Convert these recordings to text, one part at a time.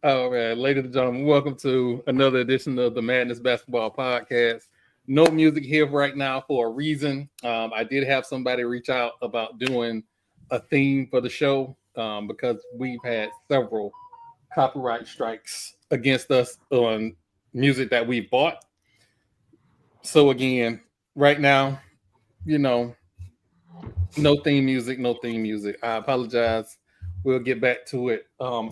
All right, ladies and gentlemen, welcome to another edition of the Madness Basketball Podcast. No music here right now for a reason. I did have somebody reach out about doing a theme for the show because we've had several copyright strikes against us on music that we bought. So again, right now, you know, no theme music, no theme music. I apologize. We'll get back to it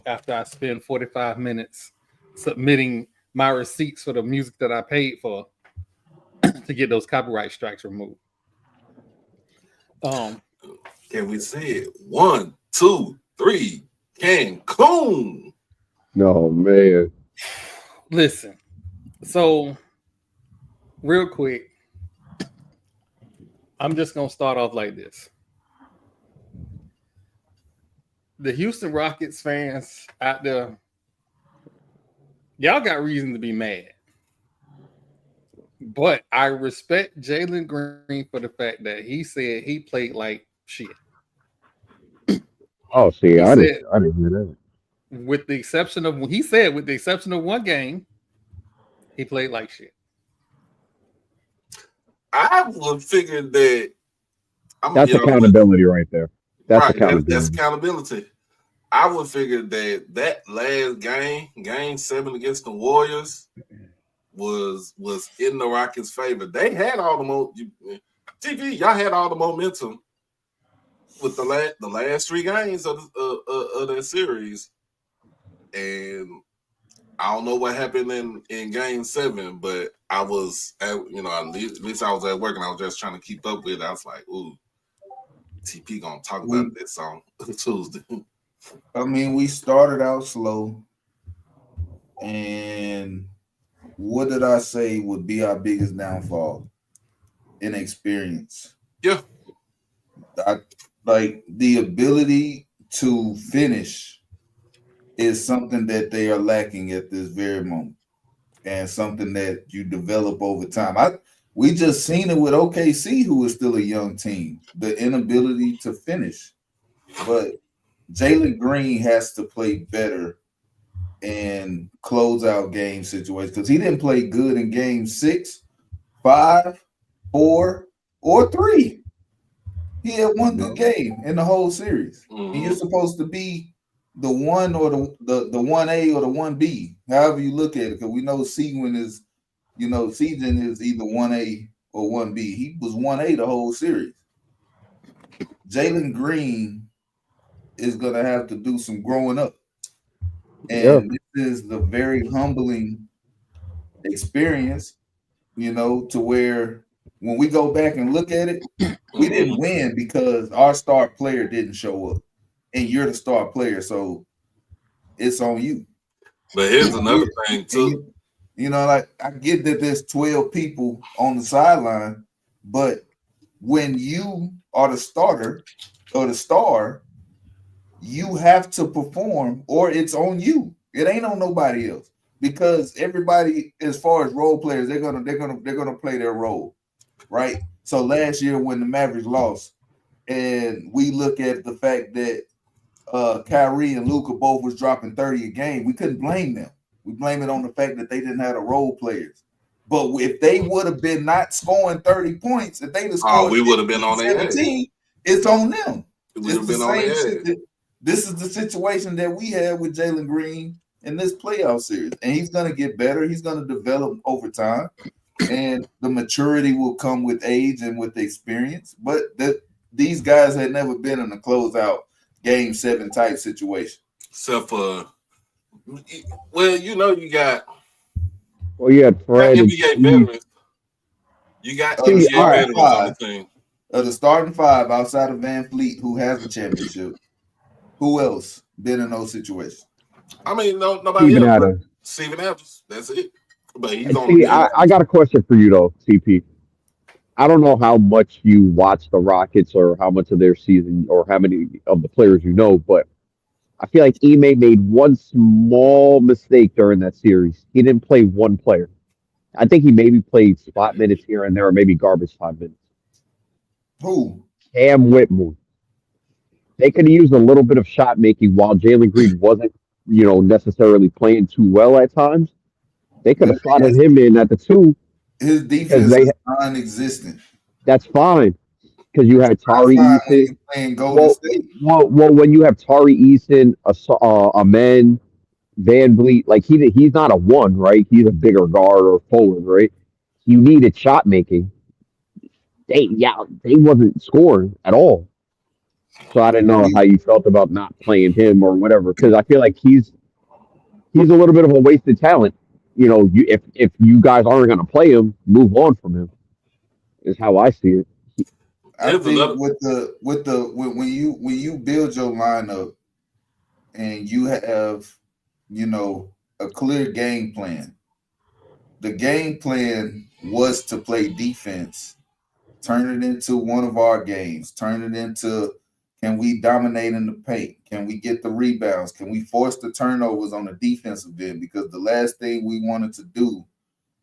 after I spend 45 minutes submitting my receipts for the music that I paid for to get those copyright strikes removed. Can we say it? 1, 2, 3, Cancun. No, man. Listen, so real quick, I'm just going to start off like this. The Houston Rockets fans out there, y'all got reason to be mad. But I respect Jalen Green for the fact that he said he played like shit. Oh, see, I didn't hear that. With the exception of one game, he played like shit. I would figure that that's accountability right there. That's accountability. That's accountability. I would figure that last game 7 against the Warriors, was in the Rockets' favor. They had all the y'all had all the momentum with the last 3 games of that series, and I don't know what happened in game 7, but I was at least I was at work and I was just trying to keep up with it. I was like, ooh, TP gonna talk about this on Tuesday. I mean, we started out slow, and what did I say would be our biggest downfall? Inexperience. Yeah. Like the ability to finish is something that they are lacking at this very moment, and something that you develop over time. We just seen it with OKC, who is still a young team, the inability to finish. But Jalen Green has to play better in closeout game situations because he didn't play good in game 6, 5, 4, or 3. He had one good game in the whole series. And you're supposed to be the 1 or the 1A or the 1B, however you look at it, because we know Season is either 1A or 1B. He was 1A the whole series. Jalen Green is going to have to do some growing up. And this is the very humbling experience, to where when we go back and look at it, we didn't win because our star player didn't show up. And you're the star player, so it's on you. But here's another thing, too. Like I get that there's 12 people on the sideline, but when you are the starter or the star, you have to perform, or it's on you. It ain't on nobody else, because everybody, as far as role players, they're gonna play their role, right? So last year when the Mavericks lost, and we look at the fact that Kyrie and Luka both was dropping 30 a game, we couldn't blame them. We blame it on the fact that they didn't have the role players. But if they would have been not scoring 30 points, if they'd have scored, we would have been on their head. It's on them. It would have been on their head. This is the situation that we had with Jalen Green in this playoff series. And he's going to get better. He's going to develop over time. And the maturity will come with age and with the experience. But these guys had never been in a closeout game 7 type situation. Except for, you got. Well, you had Fred. NBA veterans. You got NBA veterans on the team. The starting 5 outside of Van Fleet, who has the championship. Who else been in those situations? I mean, nobody else. Steven Adams. That's it. But he's on. I got a question for you though, TP. I don't know how much you watch the Rockets or how much of their season or how many of the players you know, but I feel like Ime made one small mistake during that series. He didn't play one player. I think he maybe played spot minutes here and there, or maybe garbage time minutes. Who? Cam Whitmore. They could have used a little bit of shot making while Jalen Green wasn't necessarily playing too well at times, they could But have slotted him in at the 2 his because defense is non-existent. that's fine because you had Not Tari fine when Eason. you're playing Golden Well, State. when you have Tari Eason, a man, Van Vliet, like he's not a one, right? He's a bigger guard or forward, right? You needed shot making. They wasn't scoring at all. So I didn't know how you felt about not playing him or whatever, because I feel like he's a little bit of a wasted talent. If you guys aren't going to play him, move on from him. Is how I see it. I think when you build your lineup and you have a clear game plan. The game plan was to play defense, turn it into one of our games, turn it into, can we dominate in the paint? Can we get the rebounds? Can we force the turnovers on the defensive end? Because the last thing we wanted to do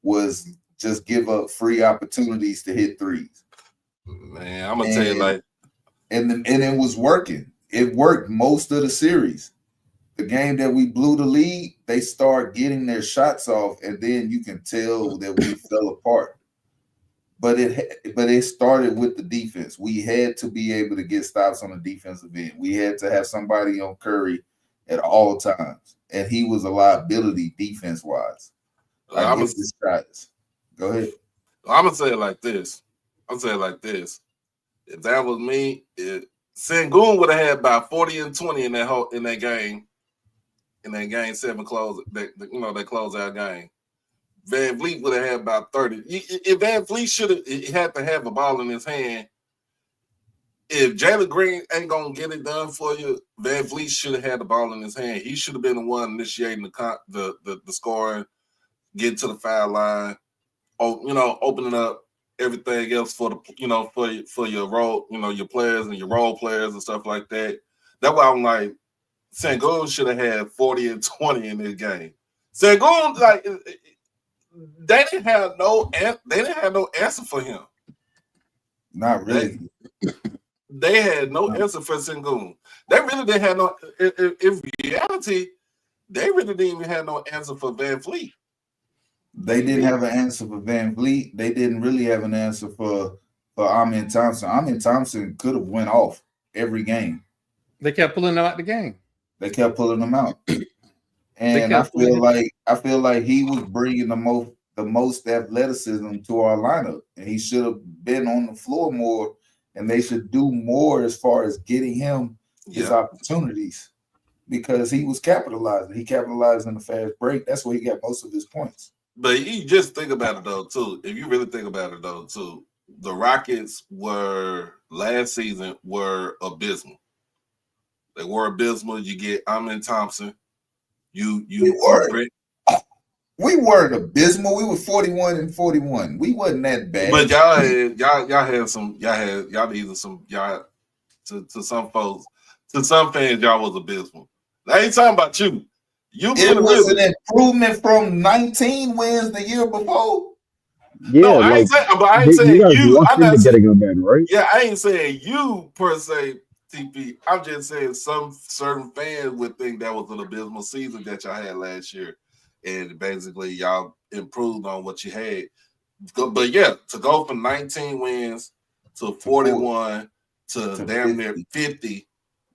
was just give up free opportunities to hit threes. Man, I'm gonna tell you, like, and it was working. It worked most of the series. The game that we blew the lead, they start getting their shots off, and then you can tell that we fell apart. But it started with the defense. We had to be able to get stops on the defensive end. We had to have somebody on Curry at all times, and he was a liability defense wise. I get the shots. Go ahead. I'm gonna say it like this. If that was me, Sengun would have had about 40 and 20 in that game. In that game 7 close, that closeout game. Van Vliet would have had about 30. If Van Vliet had to have a ball in his hand, if Jalen Green ain't gonna get it done for you, Van Vliet should have had the ball in his hand. He should have been the one initiating the scoring, getting to the foul line, opening up everything else for for your role, your players and your role players and stuff like that. That's why I'm like, Sengun should have had 40 and 20 in this game. Sengun, like, they didn't have no answer for him. Not really. They had no answer for Sengun. They really didn't have no. In reality, they really didn't even have no answer for Van Vliet. They didn't have an answer for Van Vliet. They didn't really have an answer for Amin Thompson. Amin Thompson could have went off every game. They kept pulling them out the game. They kept pulling them out, and I feel like he was bringing the most athleticism to our lineup, and he should have been on the floor more. And they should do more as far as getting him his opportunities, because he was capitalizing. He capitalized in the fast break. That's where he got most of his points. But you just think about it though, too. If you really think about it though, too, the Rockets last season were abysmal. They were abysmal. You get Amin Thompson. We weren't abysmal. We were 41 and 41. We wasn't that bad. But to some folks, to some fans, y'all was abysmal. I ain't talking about you. It was an improvement from 19 wins the year before. Yeah, no, I ain't saying you. I'm not getting them in, right? Yeah, I ain't saying you per se, TP. I'm just saying some certain fans would think that was an abysmal season that y'all had last year, and basically y'all improved on what you had. But yeah, to go from 19 wins to 41 to damn near 50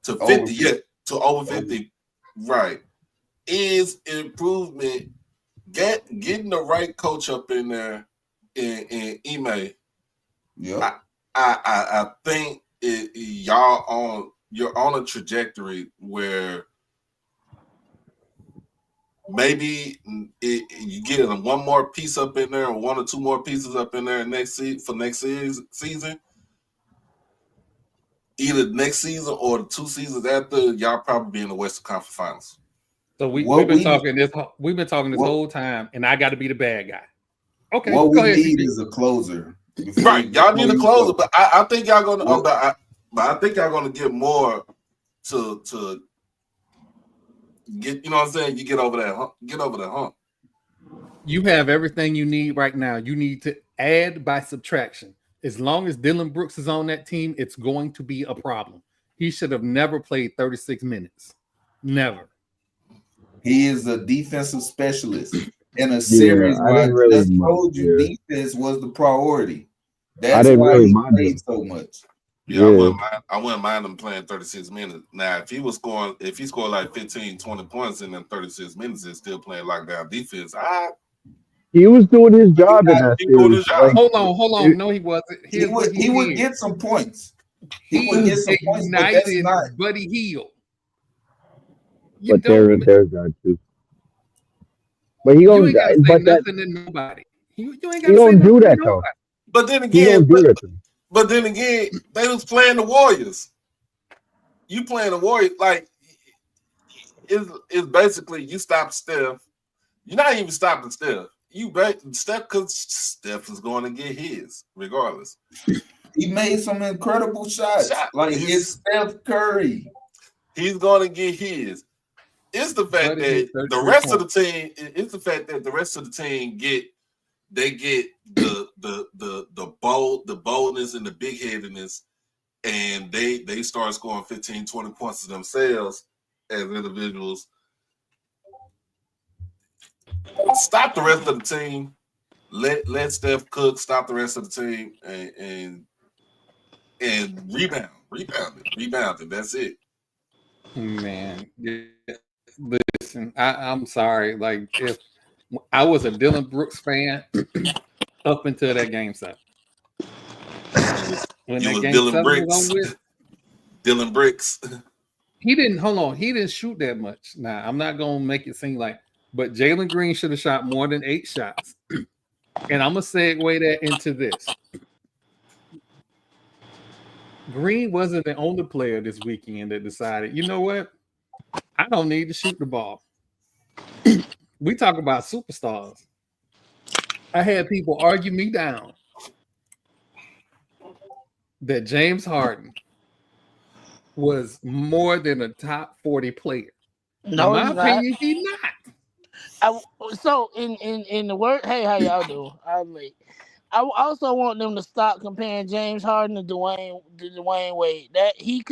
to 50, to over 50, right, is improvement. Getting the right coach up in there in Ime. Yeah, I think you're on a trajectory where maybe you get one more piece up in there, or one or two more pieces up in there for next season. Either next season or the 2 seasons after, y'all probably be in the Western Conference Finals. So we've been talking this whole time, and I got to be the bad guy. Okay, what we need is a closer. Right, y'all need a closer, but I think y'all gonna. But I think y'all gonna get more to get. You know what I'm saying? You get over that hump. You have everything you need right now. You need to add by subtraction. As long as Dylan Brooks is on that team, it's going to be a problem. He should have never played 36 minutes. Never. He is a defensive specialist in a Yeah, series I where I didn't really just told you yeah. defense was the priority. I That's didn't why really he mind played him. so much. Yeah, Yeah. I wouldn't mind him playing 36 minutes. Now, if he scored like 15, 20 points in them 36 minutes and still playing lockdown defense, He was doing his job in not that he doing series. his job. Like Hold on. it, No, he wasn't. He Here's what would he would did. get some points. He He would get some points, but that's ignited not. Buddy Hield. You but don't. there's that too. But he You don't. ain't got to say But that nothing to nobody. You ain't got he to say don't nothing do to that nobody. though. But then He again, don't do that. Though. but then again, they was playing the Warriors. You playing the Warriors, like it's basically you stop Steph. You're not even stopping Steph. Steph, because Steph is going to get his regardless. He made some incredible shots. Like it's Steph Curry. He's going to get his. It's the fact that the rest of the team. It's the fact that the rest of the team get the boldness and the big headedness, and they start scoring 15, 20 points to themselves as individuals. Stop the rest of the team. Let Steph cook. Stop the rest of the team and rebound it. That's it. Man, listen, I'm sorry. Like if I was a Dylan Brooks fan up until that game 7. When You that was game Dylan 7 Bricks. was on with, Dylan Bricks. he didn't shoot that much. Now I'm not gonna make it seem like, but Jalen Green should have shot more than 8 shots. And I'm gonna segue that into this. Green wasn't the only player this weekend that decided, you know what? I don't need to shoot the ball. We talk about superstars. I had people argue me down that James Harden was more than a top 40 player. No, in my he's opinion, he's not. So in the word, hey, how y'all doing? I'm late. I also want them to stop comparing James Harden to Dwayne Wade. That he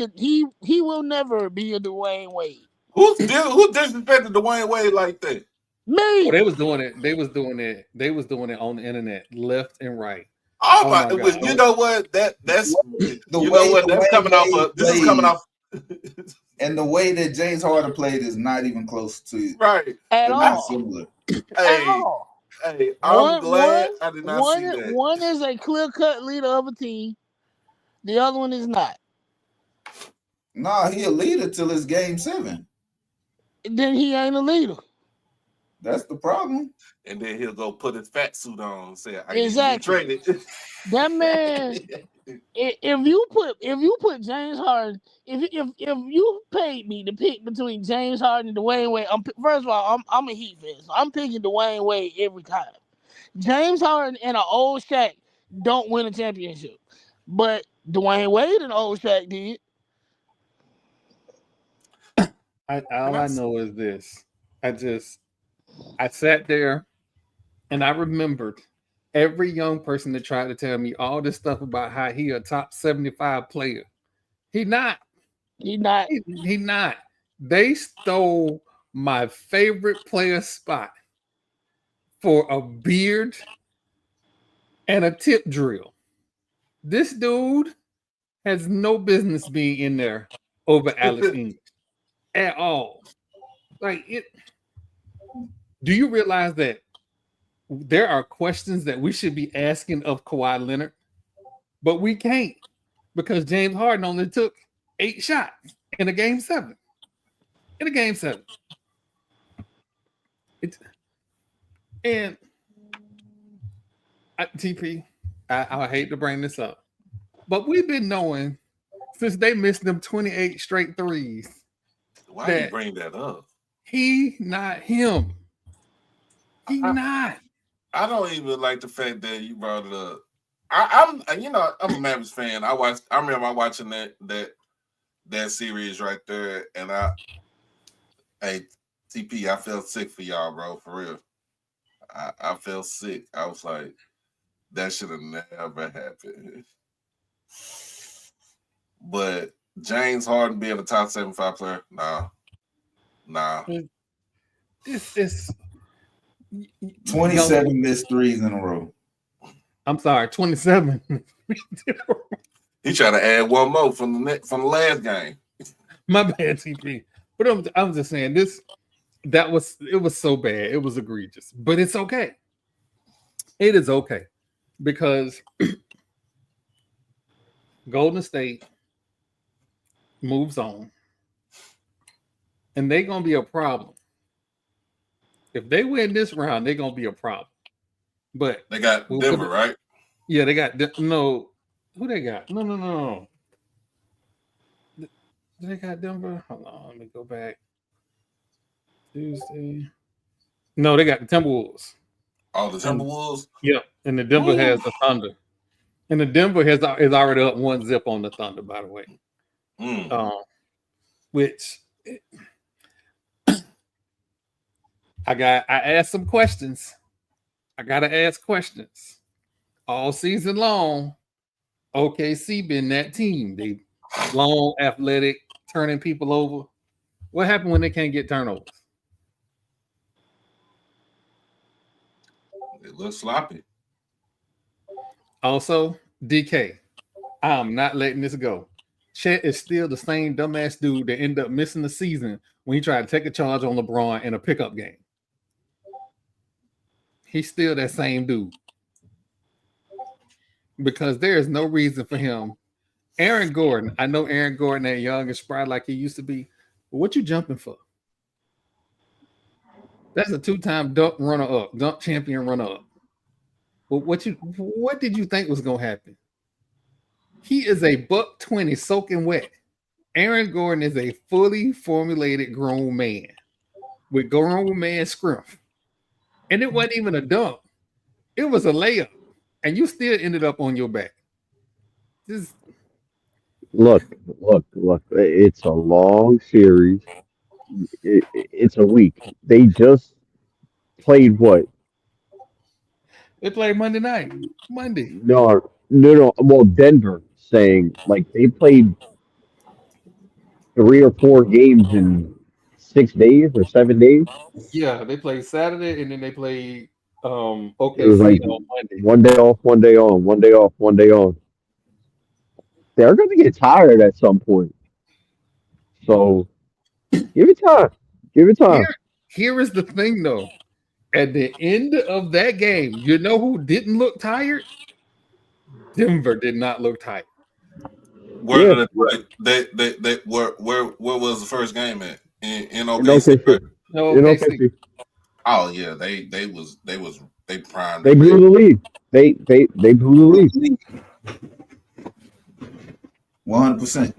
will never be a Dwayne Wade. Who disrespected Dwayne Wade like that? Me. Oh, they was doing it. They was doing it on the internet, left and right. Oh my God! You know what? That's This is coming off. And the way that James Harden played is not even close to right at all. Similar. Hey, I'm glad I did not see that. One is a clear-cut leader of a team. The other one is not. Nah, he a leader till it's game 7. Then he ain't a leader. That's the problem. And then he'll go put his fat suit on and say, "I Exactly. get traded." That man. If you put James Harden, if you paid me to pick between James Harden and Dwayne Wade, first of all, I'm a Heat fan, so I'm picking Dwayne Wade every time. James Harden and an old Shaq don't win a championship, but Dwayne Wade and old Shaq did. All I know is this. I sat there and I remembered every young person that tried to tell me all this stuff about how he a top 75 player. He not. He not. He not. They stole my favorite player spot for a beard and a tip drill. This dude has no business being in there over Alex English at all. Like it. Do you realize that there are questions that we should be asking of Kawhi Leonard, but we can't because James Harden only took 8 shots in a game 7. In a game 7. TP, I hate to bring this up, but we've been knowing since they missed them 28 straight threes. Why do you bring that up? He not him. He not. I don't even like the fact that you brought it up. I'm a Mavericks fan. I remember watching that series right there, and TP, I felt sick for y'all, bro, for real. I felt sick. I was like, that should have never happened. But James Harden being a top 75 player, nah. It's 27 missed threes in a row. I'm sorry, 27. He tried to add one more from the last game. My bad, TP. But I'm just saying it was so bad. It was egregious. But it's okay. It is okay. Because Golden State moves on. And they're gonna be a problem. If they win this round, they're gonna be a problem. But they got Denver, right? Yeah, they got no. Who they got? No. They got Denver. Hold on, let me go back. Tuesday. No, they got the Timberwolves. Oh, the Timberwolves. Yeah, and the Denver has the Thunder, and the Denver is already up 1-0 on the Thunder. By the way, which I asked some questions. I gotta ask questions all season long. OKC been that team. They long, athletic, turning people over. What happened when they can't get turnovers? It looks sloppy. Also, DK, I'm not letting this go. Chet is still the same dumbass dude that ended up missing the season when he tried to take a charge on LeBron in a pickup game. He's still that same dude. Because there is no reason for him. Aaron Gordon, I know Aaron Gordon ain't young and spry like he used to be, but what you jumping for? That's a 2-time dunk runner-up, dunk champion runner-up. But what did you think was gonna happen? He is a $120 soaking wet. Aaron Gordon is a fully formulated grown man with grown man scruff. And it wasn't even a dunk. It was a layup. And you still ended up on your back. Look. It's a long series. It's a week. They just played what? They played Monday night. Monday. No. Well, Denver saying like they played 3 or 4 games in 6 days or 7 days. Yeah, they played Saturday and then they played It was OKC like on Monday. one day off, one day on, one day off, one day on. They're going to get tired at some point. So give it time. Give it time. Here is the thing, though. At the end of that game, you know who didn't look tired? Denver did not look tired. Where was the first game at? In OKC. Right? No, OKC. Oh yeah, they primed. They blew the lead. They blew the lead. 100%.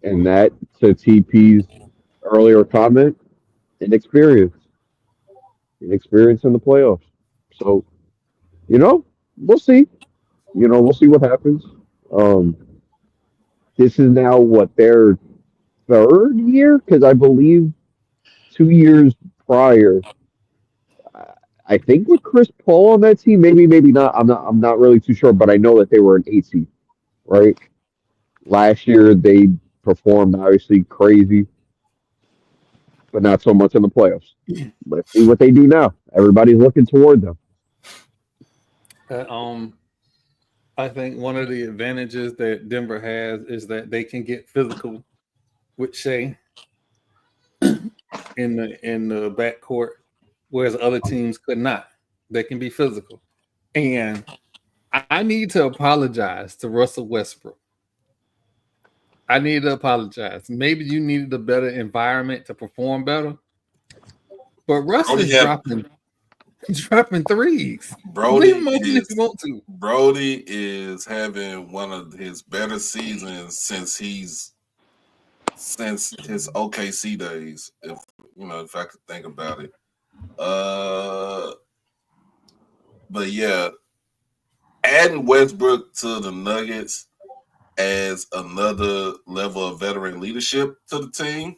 And that, to TP's earlier comment, inexperience in the playoffs. So, we'll see. We'll see what happens. This is now what their 3rd year, because I believe 2 years prior, I think with Chris Paul on that team, maybe not. I'm not really too sure, but I know that they were an 8 seed, right? Last year they performed obviously crazy, but not so much in the playoffs. Let's see what they do now. Everybody's looking toward them. I think one of the advantages that Denver has is that they can get physical with Shea in the backcourt, whereas other teams could not. They can be physical. And I need to apologize to Russell Westbrook. I need to apologize. Maybe you needed a better environment to perform better. But Russell is dropping threes. Brody is having one of his better seasons since his OKC days. If I could think about it. But yeah, adding Westbrook to the Nuggets adds another level of veteran leadership to the team.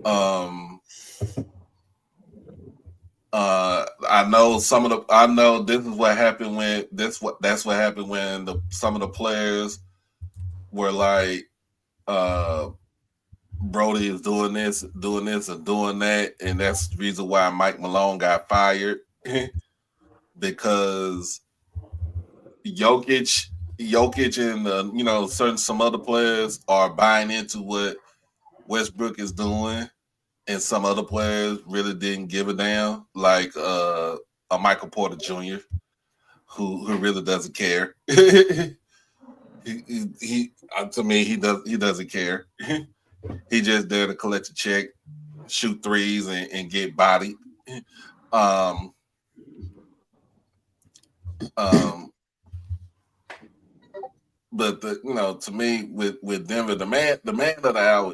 I know this is what happened when that's what happened when some of the players were like Brody is doing this, and doing that, and that's the reason why Mike Malone got fired because Jokic and some other players are buying into what Westbrook is doing, and some other players really didn't give a damn, like a Michael Porter Jr., who really doesn't care. he to me he doesn't care. He just there to collect a check, shoot threes, and get bodied. But to me, with Denver, the man of the hour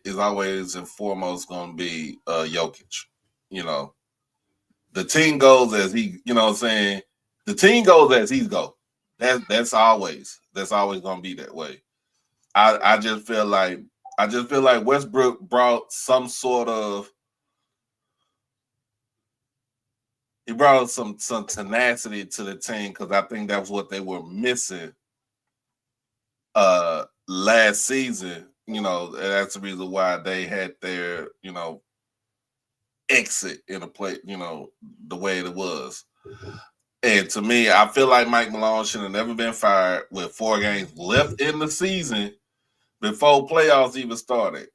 is always and foremost going to be Jokic. The team goes as he, the team goes as he's go. That's always going to be that way. I just feel like Westbrook brought some tenacity to the team, because I think that was what they were missing last season. That's the reason why they had their exit in a play, the way it was. And to me, I feel like Mike Malone should have never been fired with 4 games left in the season before playoffs even started.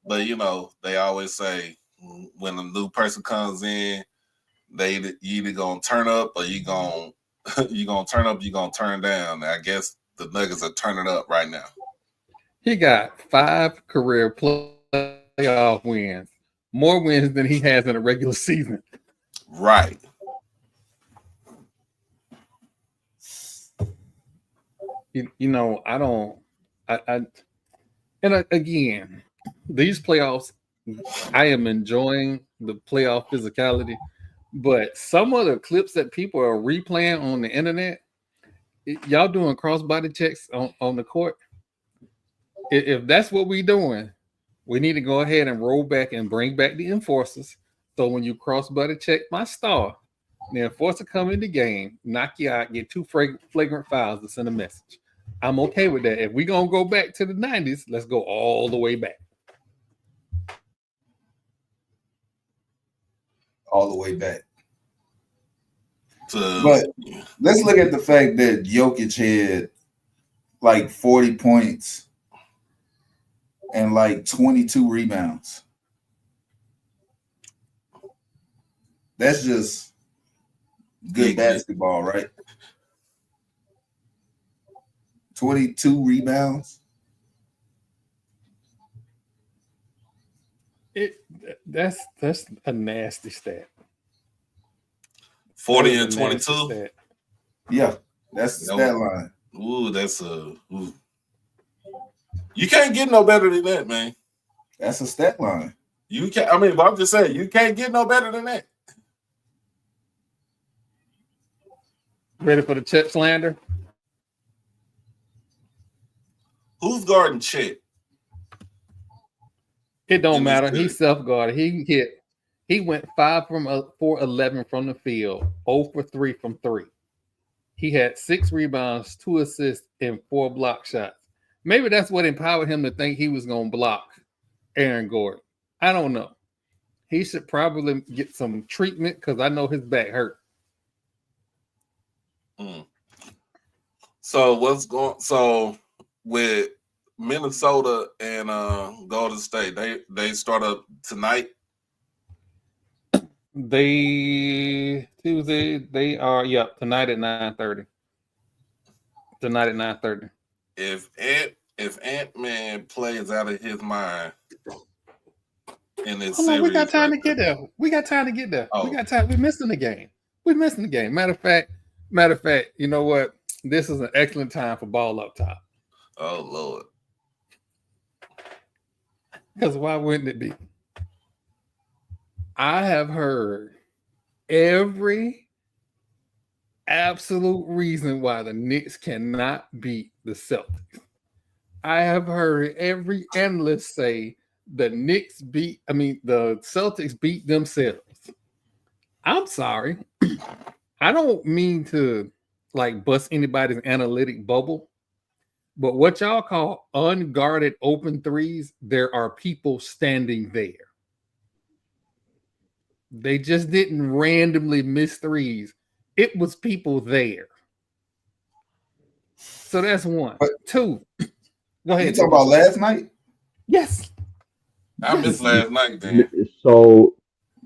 But they always say when a new person comes in, you either gonna turn up or you gonna turn up, you gonna turn down. I guess the Nuggets are turning up right now. He got 5 career playoff wins, more wins than he has in a regular season. Right. Again, these playoffs, I am enjoying the playoff physicality, but some of the clips that people are replaying on the internet, y'all doing cross-body checks on the court. If that's what we're doing, we need to go ahead and roll back and bring back the enforcers. So when you cross-body check my star, the enforcer come in the game, knock you out, get 2 flagrant fouls to send a message. I'm okay with that. If we're going to go back to the 90s, let's go all the way back. All the way back. But let's look at the fact that Jokic had like 40 points and like 22 rebounds. That's just good basketball, right? 22 rebounds. That's a nasty stat. 40 and 22. Yeah, that's the stat line. Ooh, you can't get no better than that, man. That's a stat line. You can't. I mean, but I'm just saying, you can't get no better than that. Ready for the Chet slander? Who's guarding Chet? It don't matter. He's self-guarded. He went 5 for 11 from the field, 0 for 3 from 3. He had 6 rebounds, 2 assists, and 4 block shots. Maybe that's what empowered him to think he was going to block Aaron Gordon. I don't know. He should probably get some treatment because I know his back hurt. So with Minnesota and Golden State, they start up tonight. They are tonight at 9:30. Tonight at 9:30. If Ant-Man plays out of his mind in this series, we got time to get there. Oh. We got time. We're missing the game. Matter of fact, you know what? This is an excellent time for ball up top. Oh Lord. Because why wouldn't it be? I have heard every absolute reason why the Knicks cannot beat the Celtics. I have heard every analyst say the Celtics beat themselves. I'm sorry. I don't mean to bust anybody's analytic bubble, But what y'all call unguarded open threes, there are people standing there. They just didn't randomly miss threes. It was people there. So that's one. But- 2. Go ahead. You talking about last night? Yes. I missed last night, then. So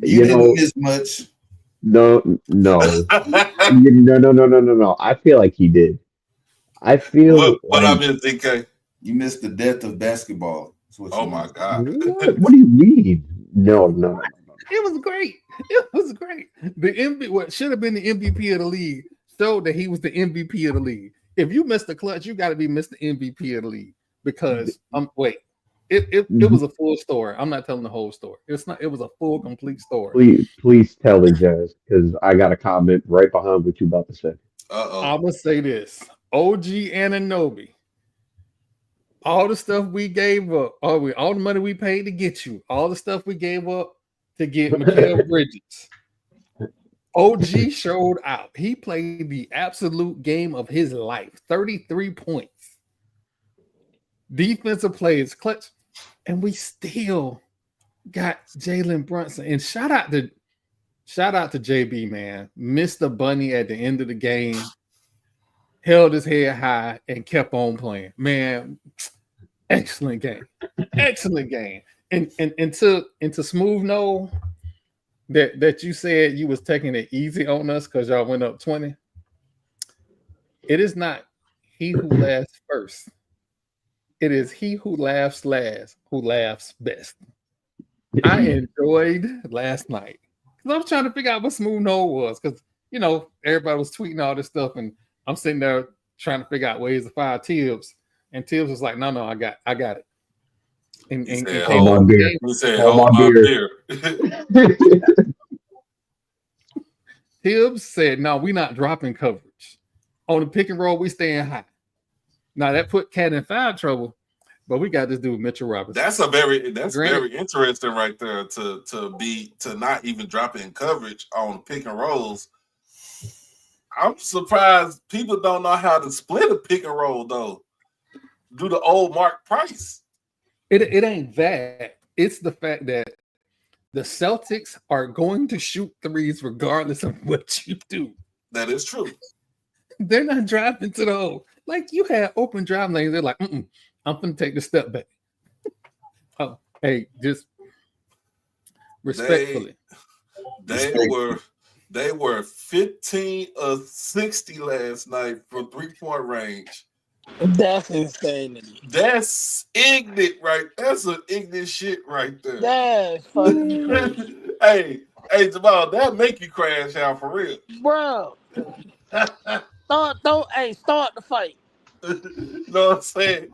You didn't miss much. no. No. I feel like he did. I feel what like I missed, DK? You missed the death of basketball. That's what Oh you my missed. God. what do you mean? No. It was great. It was great. The MVP, what should have been the MVP of the league, showed that he was the MVP of the league. If you missed the clutch, you got to be Mr. MVP of the league because it was a full story. I'm not telling the whole story. It's not. It was a full, complete story. Please tell it, Jazz, because I got a comment right behind what you about to say. I'm gonna say this: OG Anunoby. All the stuff we gave up, all the money we paid to get you, all the stuff we gave up to get Mikal Bridges. OG showed out. He played the absolute game of his life. 33 points. Defensive plays clutch. And we still got Jalen Brunson. And shout out to JB, man. Missed the bunny at the end of the game. Held his head high and kept on playing. Man, excellent game. Excellent game. And to Smooth No, that you said you was taking it easy on us because y'all went up 20. It is not he who laughs first. It is he who laughs last who laughs best. I enjoyed last night because I was trying to figure out what Smooth No was because everybody was tweeting all this stuff and I'm sitting there trying to figure out ways to fire Tibbs, and Tibbs was like, "No, I got it." And hold my beer. He said, "Hold my beer." Tibbs said, "No, we're not dropping coverage on the pick and roll. We staying high." Now that put Cat in foul trouble, but we got this dude Mitchell Robinson. That's very interesting right there to not even drop in coverage on pick and rolls. I'm surprised people don't know how to split a pick and roll though. Do the old Mark Price. It ain't that. It's the fact that the Celtics are going to shoot threes regardless of what you do. That is true. They're not driving to the hole. Like you had open drive lanes. They're like, I'm going to take the step back. Oh, hey, just respectfully. They were 15 of 60 last night from 3-point range. That's insanity. That's ignorant, right? That's some ignorant shit right there. That's fucking crazy. Hey, Jamal, that make you crash out for real. Bro. Start the fight. You know what I'm saying?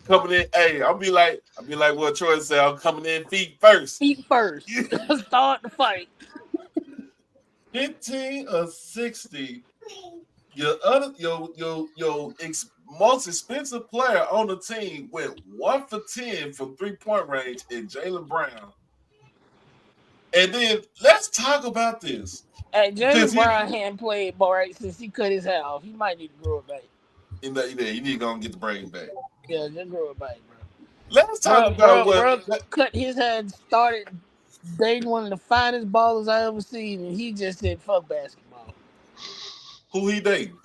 Coming in, I'll be like what Troy said, I'm coming in feet first. Start the fight. 15 of 60. Your most expensive player on the team went 1 for 10 from 3-point range in Jaylen Brown. And then let's talk about this. Hey, Jaylen Brown hadn't played ball right since he cut his hair off. He might need to grow it back. You need to go and get the brain back. Yeah, just grow it back, bro. Let's talk about what cut his hair and started dating one of the finest ballers I ever seen, and he just said, "Fuck basketball." Who he dating?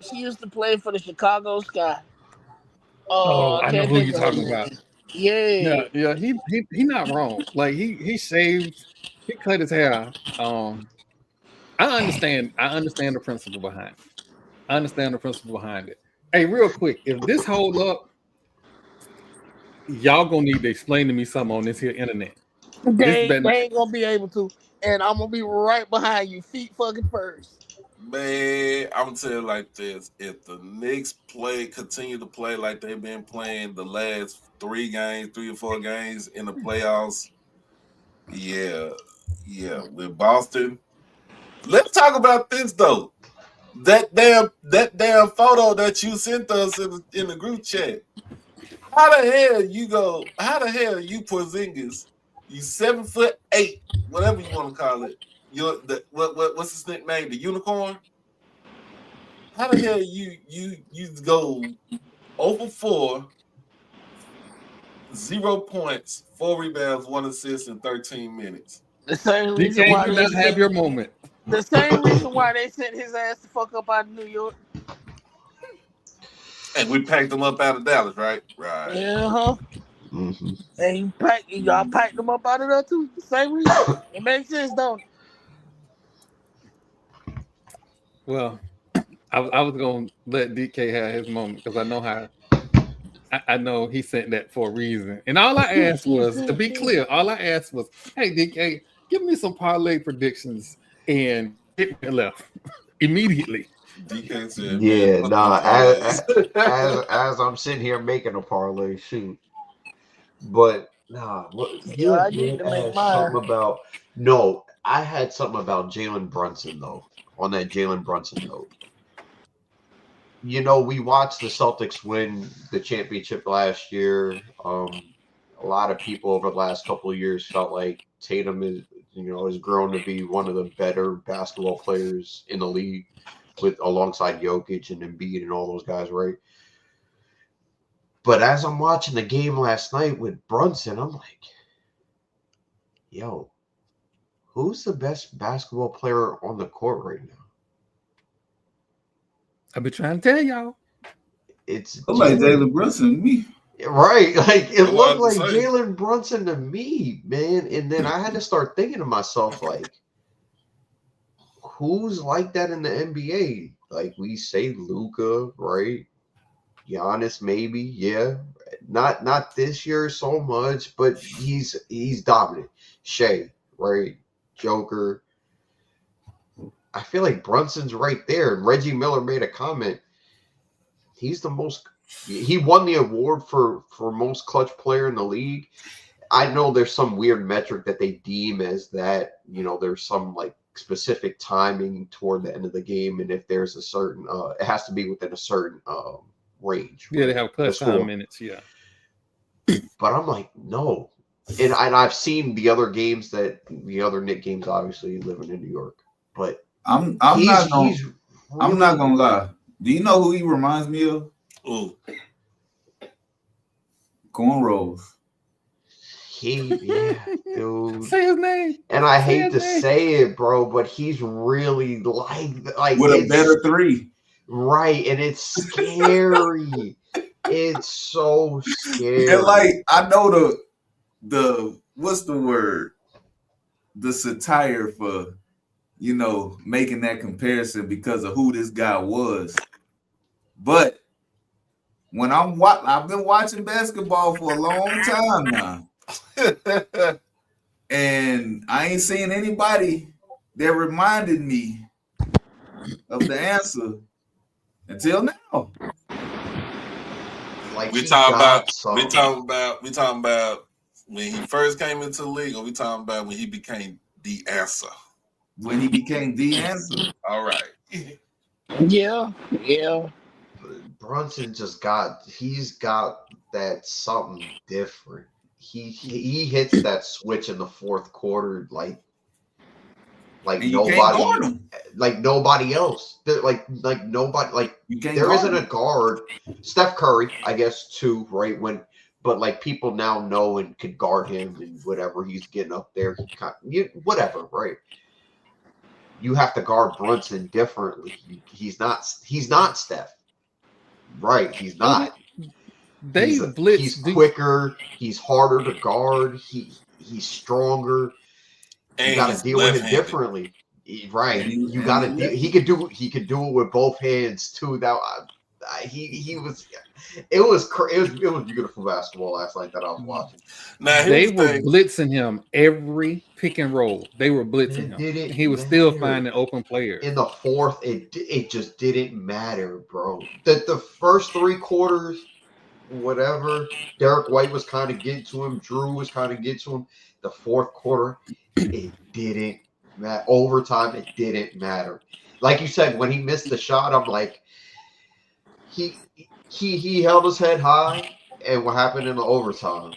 She used to play for the Chicago Sky. I know who you're talking about. Yeah. He not wrong. Like he shaved, he cut his hair. I understand the principle behind it. Hey, real quick, if this hold up, y'all gonna need to explain to me something on this here internet. They ain't gonna be able to, and I'm gonna be right behind you, feet fucking first. Man, I'm gonna tell you like this: if the Knicks continue to play like they've been playing the last 3 or 4 games in the playoffs, yeah, with Boston. Let's talk about this though. That damn photo that you sent us in the group chat. How the hell you Porzingis? You 7'8", whatever you want to call it. What's his nickname? The unicorn? How the hell you go 0-4, 0 points, 4 rebounds, 1 assist in 13 minutes? The same reason DK, why you they not have your moment. the same reason why they sent his ass the fuck up out of New York. And we packed them up out of Dallas, right? Right. Yeah, Mhm. and y'all packed them up out of there too. Same reason. It makes sense, don't it? Well, I was gonna let DK have his moment because I know how. I know he sent that for a reason. And all I asked was, to be clear, all I asked was, hey, DK, give me some parlay predictions and hit me left immediately. DK said, man, Yeah, fuck nah. them parlays. As I'm sitting here making a parlay, shoot. But nah, what Yeah, you I had need to make asked something mine. about. No, I had something about Jalen Brunson though. On that Jalen Brunson note, we watched the Celtics win the championship last year. A lot of people over the last couple of years felt like Tatum has grown to be one of the better basketball players in the league, with alongside Jokic and Embiid and all those guys, right? But as I'm watching the game last night with Brunson, I'm like, yo, who's the best basketball player on the court right now? I've been trying to tell y'all. It's I like Jalen Brunson to me. Right. Like it I looked wanted like to say. Jalen Brunson to me, man. And then I had to start thinking to myself, like, who's like that in the NBA? Like we say Luka, right? Giannis, maybe, yeah. Not this year so much, but he's dominant. Shea, right? Joker. I feel like Brunson's right there. And Reggie Miller made a comment. He won the award for most clutch player in the league. I know there's some weird metric that they deem as that, there's some like specific timing toward the end of the game. And if there's a certain, it has to be within a certain range. Yeah, they right? have clutch time minutes. Yeah. But I'm like, no. And I've seen the other games the other Knicks games, obviously living in New York. But I'm not gonna lie. Do you know who he reminds me of? Ooh. Cornrows. Yeah, dude. Say his name. And I hate to say it, bro, but he's really like with a better three. Right, and it's scary. It's so scary. And like I know the what's the word? The satire for making that comparison because of who this guy was. But when I've been watching basketball for a long time now. And I ain't seen anybody that reminded me of the answer until now. Like we talking about when he first came into the league, or we talking about when he became the answer? When he became the answer. All right. Yeah. Brunson he's got that something different. He hits that switch in the fourth quarter like nobody else. Like nobody, like there isn't a guard. Steph Curry, I guess, too, right? But like people now know and could guard him and whatever he's getting up there, whatever, right? You have to guard Brunson differently. He's not Steph, right? He's not. He's quicker. He's harder to guard. He's stronger. You got to deal with him differently, right? You got to deal. He could do it with both hands too. That it was beautiful basketball last night that I was watching. Now they were blitzing him every pick and roll. They were blitzing him. He was still finding open players. In the fourth, it just didn't matter, bro. The first three quarters, whatever, Derek White was kind of getting to him. Drew was kind of getting to him. The fourth quarter, it didn't matter. Overtime, it didn't matter. Like you said, when he missed the shot, I'm like, he held his head high, and what happened in the overtime?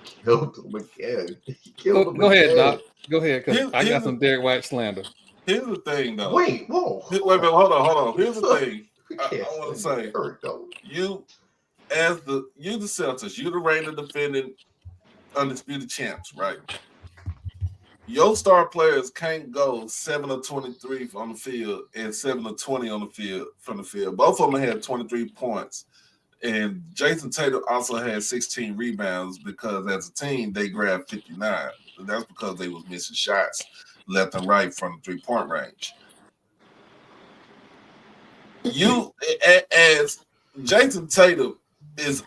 Killed him again. Go ahead, Doc. Go ahead, because I got some Derek White slander. Here's the thing, though. Wait, whoa. Wait a minute, hold on. Here's the thing. I want to say, you the Celtics, you the reigning defending undisputed champs, right? Your star players can't go 7 of 23 on the field and 7 of 20 on the field from the field. Both of them had 23 points. And Jason Tatum also had 16 rebounds because as a team they grabbed 59. That's because they was missing shots left and right from the 3-point range. You, as Jason Tatum is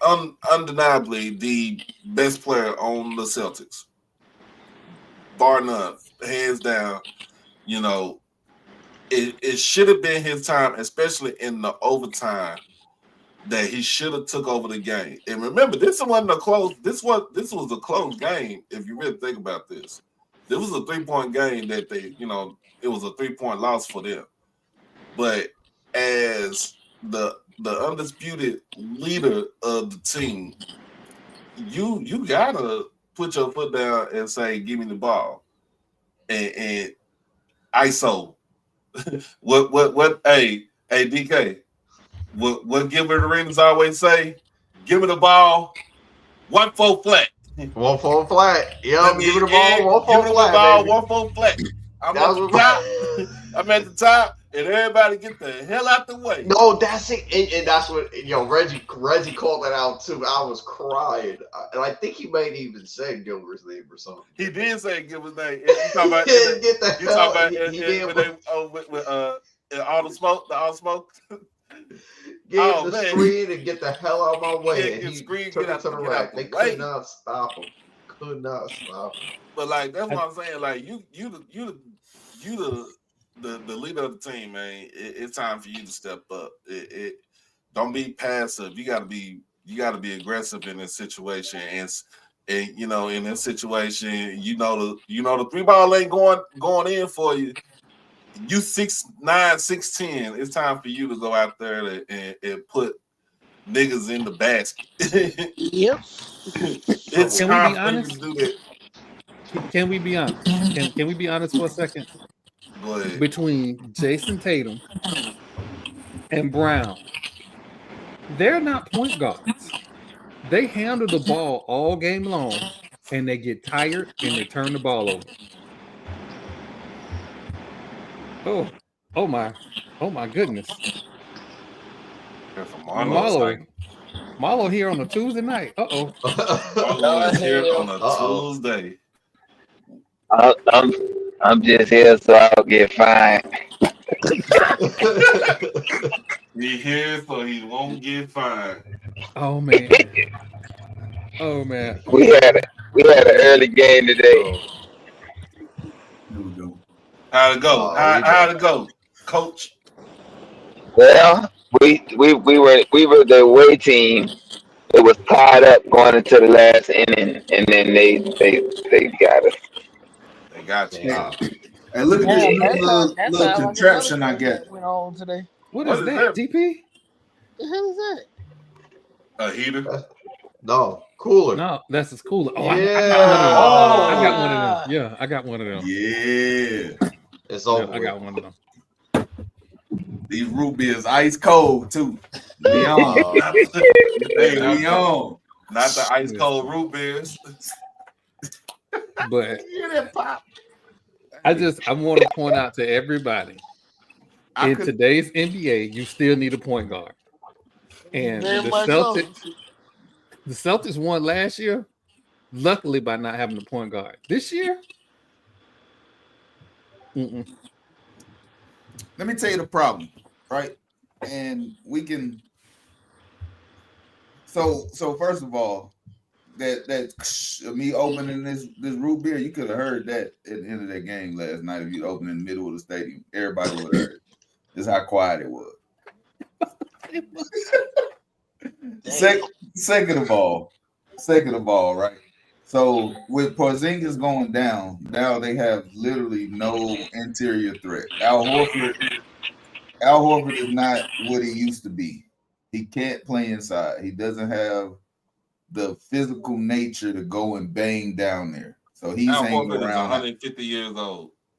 undeniably the best player on the Celtics, bar none, hands down. You know, it should have been his time, especially in the overtime, that he should have took over the game. And remember, this wasn't a close. This was a close game. If you really think about this, this was a 3-point game that they, it was a 3-point loss for them. But as the undisputed leader of the team, you gotta put your foot down and say, "Give me the ball," and ISO. What? Hey, DK. What Gilbert Arenas always say? Give me the ball, 1-4 flat. 1-4 flat. Yep. Give me the ball, 1-4 give me flat. The ball, Baby. 1-4 flat. I'm at the top. I'm at the top, and everybody get the hell out the way. No, that's it, and that's what Reggie called that out too. I was crying, and I think he might even say Gilbert's name or something. He did say Gilbert's name. You talking about? Get the you hell. talking about with all the smoke? Get the screen and get the hell out of my way. Yeah, he screen, took get it to the rack. They could not stop him. But like that's what I'm saying. Like you the leader of the team, man. It's time for you to step up. Don't be passive. You got to be aggressive in this situation. And in this situation, the 3 ball ain't going in for you. You 6'9", 6'10". It's time for you to go out there and put niggas in the basket. Yep. It's Can time we be for honest? you to do that. Can we be honest? Can we be honest for a second? Go ahead. Between Jason Tatum and Brown, they're not point guards. They handle the ball all game long, and they get tired and they turn the ball over. Oh my goodness. Marlo here on a Tuesday night. Marlo is here on a Tuesday. I'm just here so I'll get fined. He here so he won't get fined. Oh man. We had an early game today. How'd it go? How'd it go, Coach? Well, we were the away team. It was tied up going into the last inning, and then they got us. They got you. Hey, look at this little contraption I got. Went on today. What is that, DP? The hell is that? A heater? No, cooler. No, that's his cooler. Oh, yeah. I got one of them. Yeah, I got one of them. Yeah. It's over. I got one of them. These root beers ice cold too. Leon. Hey, Leon. Not the ice cold root beers. But I want to point out to everybody in today's NBA, you still need a point guard. And the Celtics won last year, luckily by not having a point guard. This year, let me tell you the problem, right? And we can. So first of all, that me opening this root beer, you could have heard that at the end of that game last night if you opened in the middle of the stadium. Everybody would have heard it. This is how quiet it was. Second of all, right? So with Porzingis going down, now they have literally no interior threat. Al Horford is not what he used to be. He can't play inside. He doesn't have the physical nature to go and bang down there. So he's Al hanging Horford around. is 150 years old.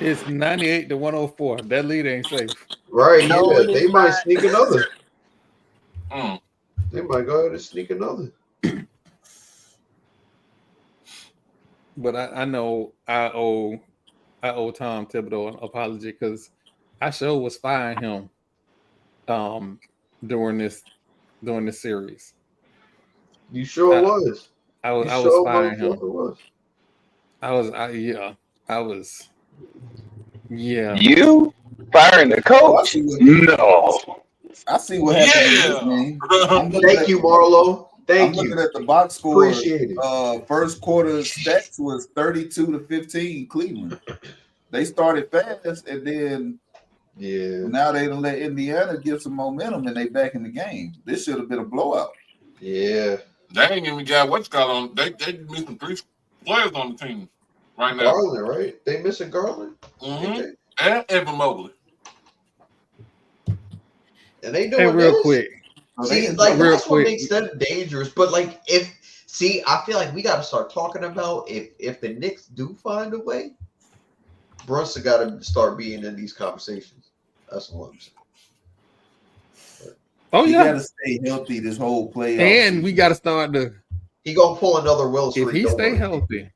It's 98-104. That lead ain't safe. Right? No, Yeah, it they is might not. sneak another. Mm. They might go ahead and sneak another. But I know I owe Tom Thibodeau an apology because I sure was firing him during this series. You sure was. I You was sure firing him. motherfucker was. I was yeah. You firing the coach? No. I see what happened in this game. Thank you, Marlo. I'm looking at the box score. Appreciate it. First quarter stats was 32-15 Cleveland. They started fast, and then now they done let Indiana get some momentum, and they back in the game. This should have been a blowout. Yeah. They ain't even got what's got on. They missing 3 players on the team right now. Garland, right? They missing Garland. Mm-hmm. And Evan Mobley. And they doing real this? quick. See, like that's what makes them dangerous. But like, I feel like we got to start talking about if the Knicks do find a way, Brunson got to start being in these conversations. That's what I'm saying. Oh He yeah, got to stay healthy this whole playoff. And we got to start the. He gonna pull another Will Street. If he stay healthy,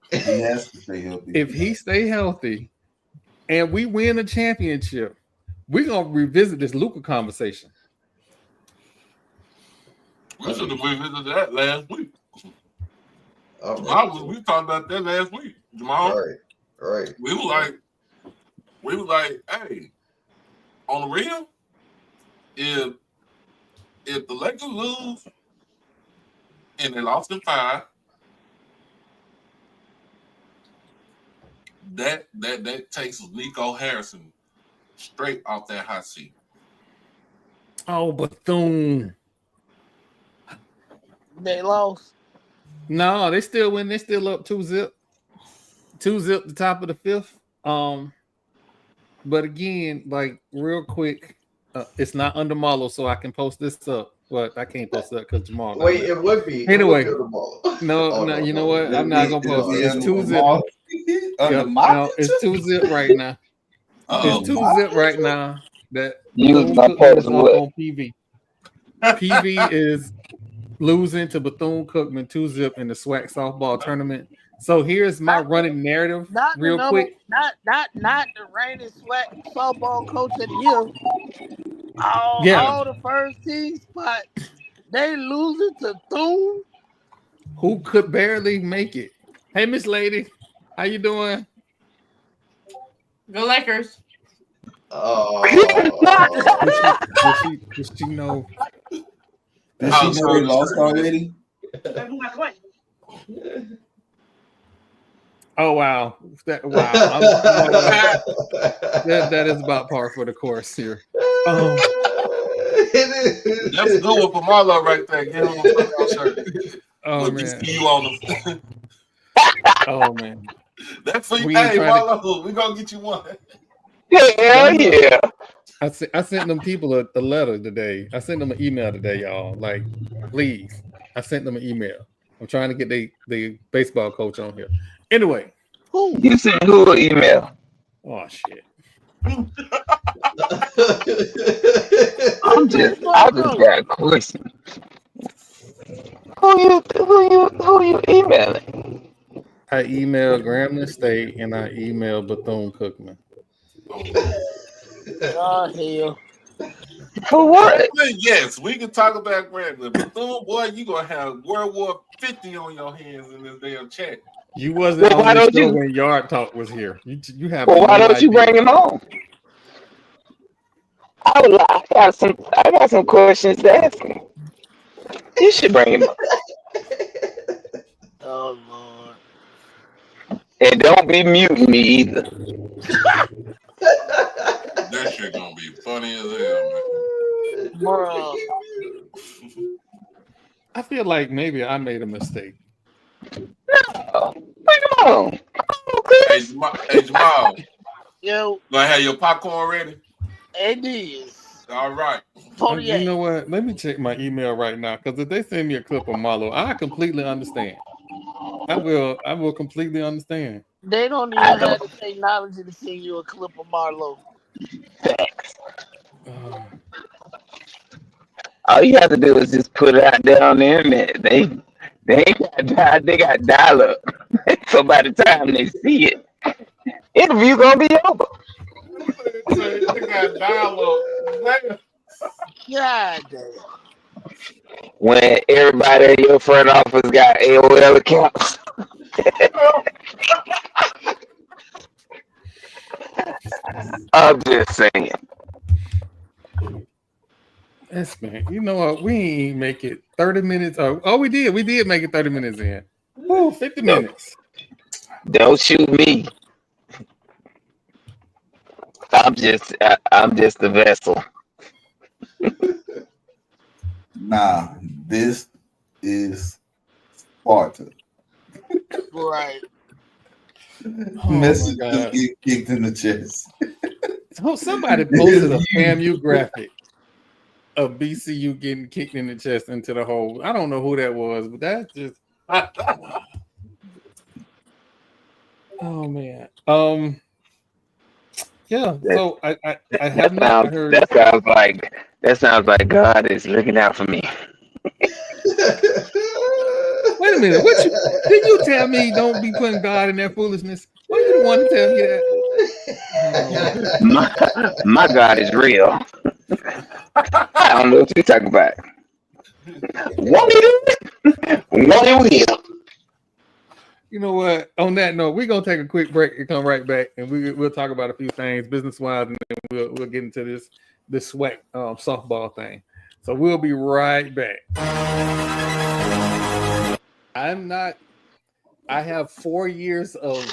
he has to stay healthy. If he stay healthy, and we win a championship, we're gonna revisit this Luka conversation. We should have revisited that last week. We talked about that last week, Jamal. Right. We were like, hey, on the real, if the Lakers lose and they lost in 5, that takes Nico Harrison straight off that hot seat. Oh, Bethune. They lost. No, they still win. They still up 2-0. 2-0 the top of the 5th. But again, like real quick, it's not under Marlo, so I can post this up. But I can't post it up because Jamal. Wait, it would be. Anyway, no, you know what? I'm not gonna post it. It's 2-0. It's 2-0 right now. It's 2-0 right now. That you my post on PV. PV is losing to Bethune-Cookman 2-0 in the SWAC softball tournament. So here's my running narrative, real quick. Not the reigning SWAC softball coach of the year. All the first team spots, they losing to Thune, who could barely make it. Hey, Miss Lady, how you doing? Go Lakers. Does she know? Does she know they lost already? Oh wow! That is about par for the course here. That's a good one for Marlo right there. Get him a shirt. Oh man! You on them. Oh man! That's for you. Hey Marlo, we gonna get you one. Hell yeah! I sent them people a letter today. I sent them an email today, y'all. Like, please. I sent them an email. I'm trying to get the baseball coach on here. Anyway, you sent who an email? Oh shit! I just got a question. Who you emailing? I emailed Grambling State and I emailed Bethune-Cookman. Oh hell! For what? Yes, we can talk about Grambling. Bethune, boy, you gonna have World War 50 on your hands in this damn chat. You wasn't on the show when Yard Talk was here. You have. Well, why don't you bring him on? I got some questions to ask him. You should bring him on. Oh Lord! And don't be muting me either. That shit gonna be funny as hell, man. Bro. I feel like maybe I made a mistake. No, bring him on. Hey Jamal. Yo. Gonna have your popcorn ready? It is. All right. You know what? Let me check my email right now because if they send me a clip of Marlo, I completely understand. I will completely understand. They don't even have the technology to send you a clip of Marlo. All you have to do is just put it out there on the internet. They got dial up. So by the time they see it, interview gonna be over. They got dialogue. God damn. When everybody in your front office got AOL accounts. I'm just saying. Yes, man. You know what? We ain't make it 30 minutes. Oh, we did. We did make it 30 minutes in. Woo, 50 minutes. Don't shoot me. I'm just the vessel. Nah, this is Sparta. Right. Oh, Message my just God. get kicked in the chest. So somebody posted a FAMU graphic of BCU getting kicked in the chest into the hole. I don't know who that was, but that's just oh man. Yeah. So I have not heard. That sounds like God is looking out for me. Wait a minute. Did you tell me don't be putting God in that foolishness? Why you the one to tell me that? My God is real. I don't know what you're talking about. Won't he do it? Won't he will? You know what? On that note, we're gonna take a quick break and come right back, and we'll talk about a few things business wise, and then we'll get into this SWAC softball thing. So we'll be right back. I have 4 years of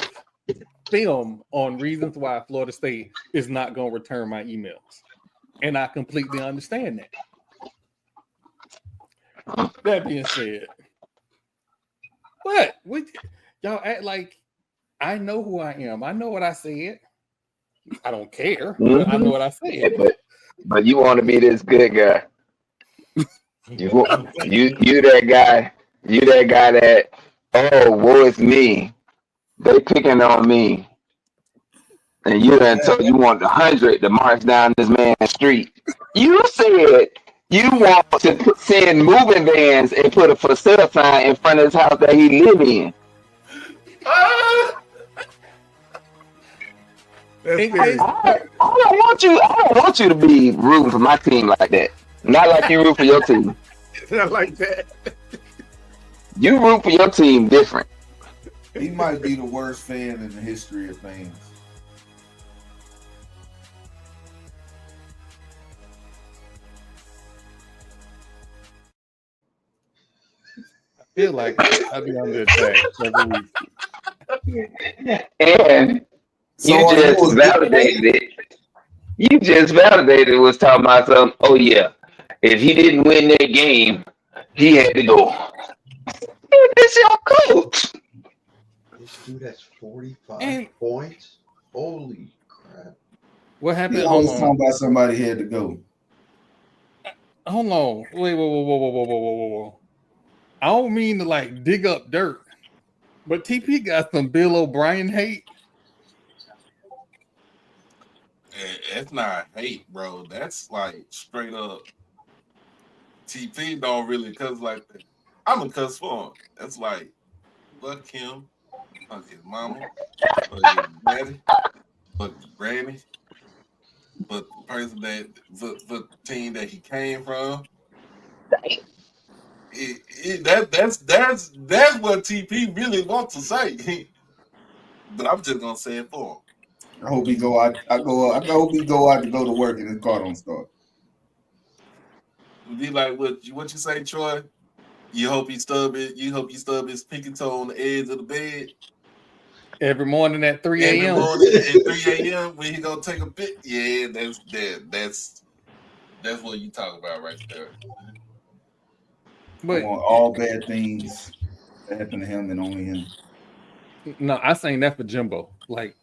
film on reasons why Florida State is not going to return my emails. And I completely understand that. That being said, but y'all act like I know who I am. I know what I said. I don't care, but I know what I said. But you want to be this good guy. You that guy. You that guy that, oh, woe is me. They picking on me. And you done told you want 100 to march down this man's street. You said you want to send moving vans and put a for sale sign in front of his house that he live in. I don't want you to be rooting for my team like that. Not like you root for your team. Not like that. You root for your team different. He might be the worst fan in the history of fans. I feel like I'll be under attack every week. And So you just validated it. You just validated was talking about something. Oh yeah, if he didn't win that game, he had to go. That's your coach. This dude has 45 points. Holy crap! What happened? He always talking about somebody had to go. Hold on. Wait, whoa. I don't mean to like dig up dirt, but TP got some Bill O'Brien hate. That's not hate, bro. That's like straight up. TP don't really cuss like that. I'm a cuss for him. That's like, fuck him, fuck his mama, fuck his daddy, fuck his granny, fuck the person fuck the team that he came from. That's what TP really wants to say. But I'm just gonna say it for him. I hope he go out. I hope he go out to go to work and his car don't start. Be like what you say, Troy. You hope he stub it. You hope he stub his pinky toe on the edge of the bed Every morning at 3 a.m. Every morning at 3 a.m. when he gonna take a bit. Yeah, that's what you talk about right there. But all bad things that happen to him and only him. No, I saying that for Jimbo. Like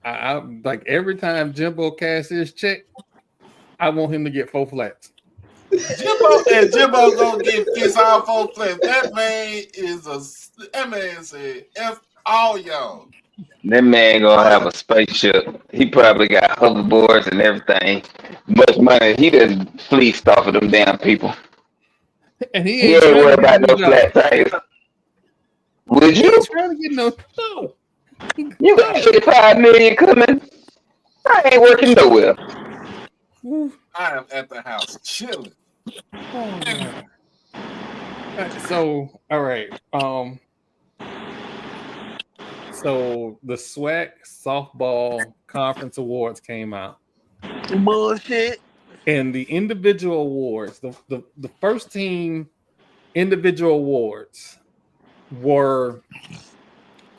I like every time Jimbo cash his check, I want him to get 4 flats. Jimbo gonna get this all 4 flats. That man said F all y'all. That man gonna have a spaceship. He probably got hoverboards and everything. Much money. He just fleeced off of them damn people. And he He ain't ain't trying to worried get a about new no job. flat tires. Would He you? ain't trying to get no. You got 55 million coming? I ain't working nowhere. I am at the house chilling. Oh God. So, all right. So the SWAC softball conference awards came out, Bullshit. and the individual awards, the first team individual awards were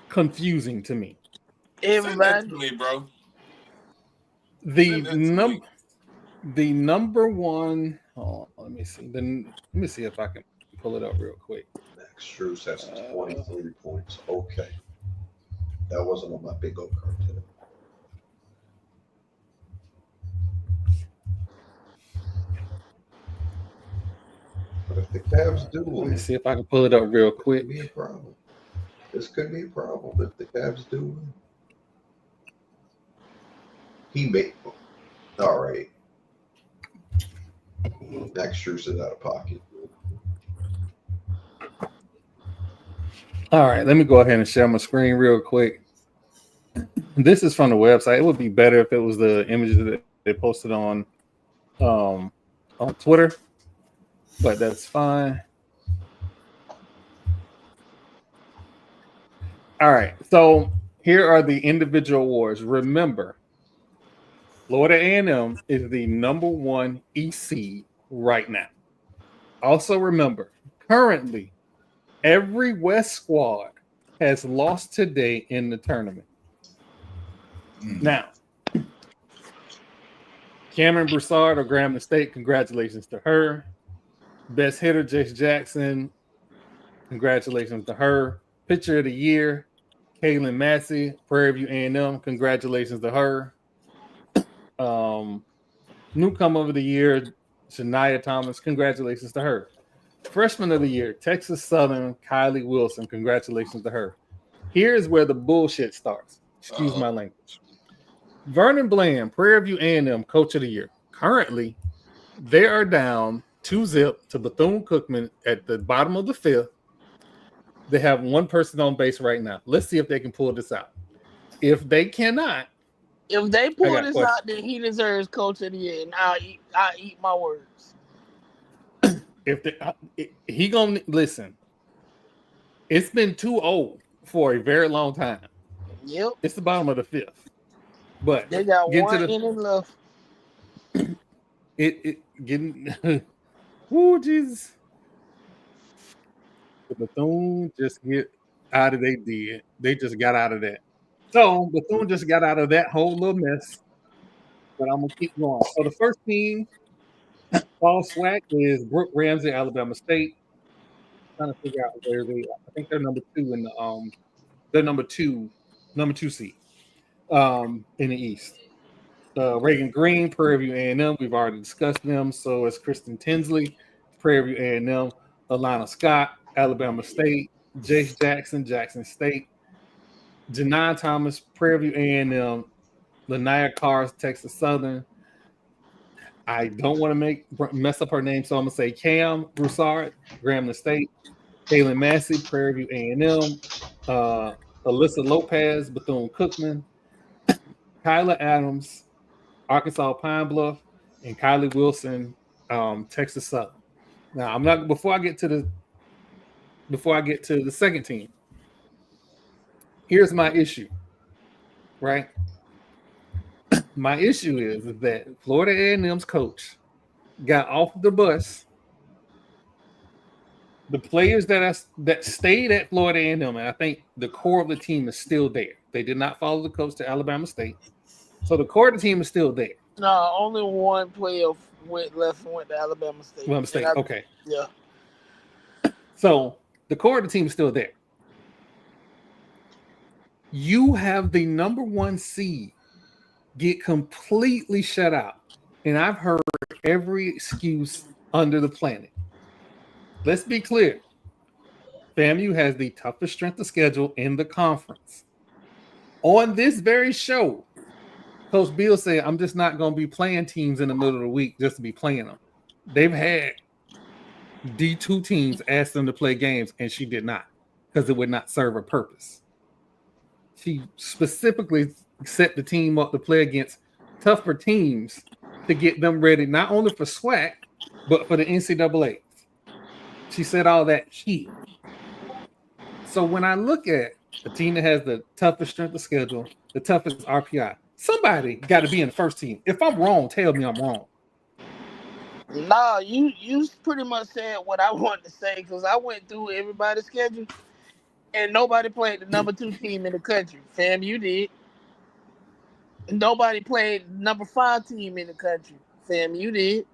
confusing to me. Send that Everybody. to me, bro. The Send that to me. number one. Oh, let me see. Let me see if I can pull it up real quick. Max Strus has 23 points. Okay. That wasn't on my big go card today. But if the Cavs do Let me win, see if I can pull it up real this quick. could be a problem. This could be a problem if the Cavs do win. He made. All right. Max Strus is out of pocket. All right, let me go ahead and share my screen real quick. This is from the website. It would be better if it was the images that they posted on Twitter, but that's fine. All right, so here are the individual awards. Remember, Florida A&M is the number one EC right now. Also remember, currently, every West squad has lost today in the tournament. Now, Cameron Broussard of Grambling State, congratulations to her. Best hitter, Jace Jackson, congratulations to her. Pitcher of the year, Kaylin Massey, Prairie View A&M, congratulations to her. Newcomer of the year, Shania Thomas, congratulations to her. Freshman of the year, Texas Southern, Kylie Wilson, congratulations to her. Here's where the bullshit starts. Excuse my language. Vernon Bland, Prairie View A&M, Coach of the Year. Currently, they are down 2-0 to Bethune-Cookman at the bottom of the fifth. They have one person on base right now. Let's see if they can pull this out. If they cannot, If they pull this out, then he deserves Coach of the Year, and I'll eat my words. If he gonna listen, it's been 2-0 for a very long time. Yep. It's the bottom of the fifth, but they got one inning left. It getting. Woo, Jesus! The Bethune just get out of they just got out of that. So Bethune just got out of that whole little mess. But I'm gonna keep going. So the first team, fall SWAC, is Brooke Ramsey, Alabama State. Trying to figure out where they are. I think they're number 2 in the they're number two seed in the East. Reagan Green, Prairie View A&M. We've already discussed them. So is Kristen Tinsley, Prairie View A&M. Alana Scott, Alabama State. Jace Jackson, Jackson State. Janai Thomas, Prairie View A&M. Lania Carrs, Texas Southern. I don't want to mess up her name, so I'm going to say Cam Broussard, Grambling State. Kaylin Massey, Prairie View A&M. Alyssa Lopez, Bethune-Cookman. Kyla Adams, Arkansas Pine Bluff, and Kylie Wilson, Texas Southern. Now, I'm not before I get to the second team. Here's my issue, right? My issue is that Florida A&M's coach got off the bus. The players that stayed at Florida A&M, and I think the core of the team is still there. They did not follow the coach to Alabama State, so the core of the team is still there. No, only one player went to Alabama State. Alabama State, okay. Yeah. So the core of the team is still there. You have the number 1 seed get completely shut out. And I've heard every excuse under the planet. Let's be clear. FAMU has the toughest strength of schedule in the conference. On this very show, Coach Bill said, I'm just not going to be playing teams in the middle of the week just to be playing them. They've had D2 teams ask them to play games, and she did not because it would not serve a purpose. She specifically set the team up to play against tougher teams to get them ready, not only for SWAC, but for the NCAA. She said all that here. So when I look at the team that has the toughest strength of schedule, the toughest RPI, somebody got to be in the first team. If I'm wrong, tell me I'm wrong. Nah, you pretty much said what I wanted to say because I went through everybody's schedule and nobody played the number 2 team in the country. FAMU did. Nobody played the number 5 team in the country. FAMU did.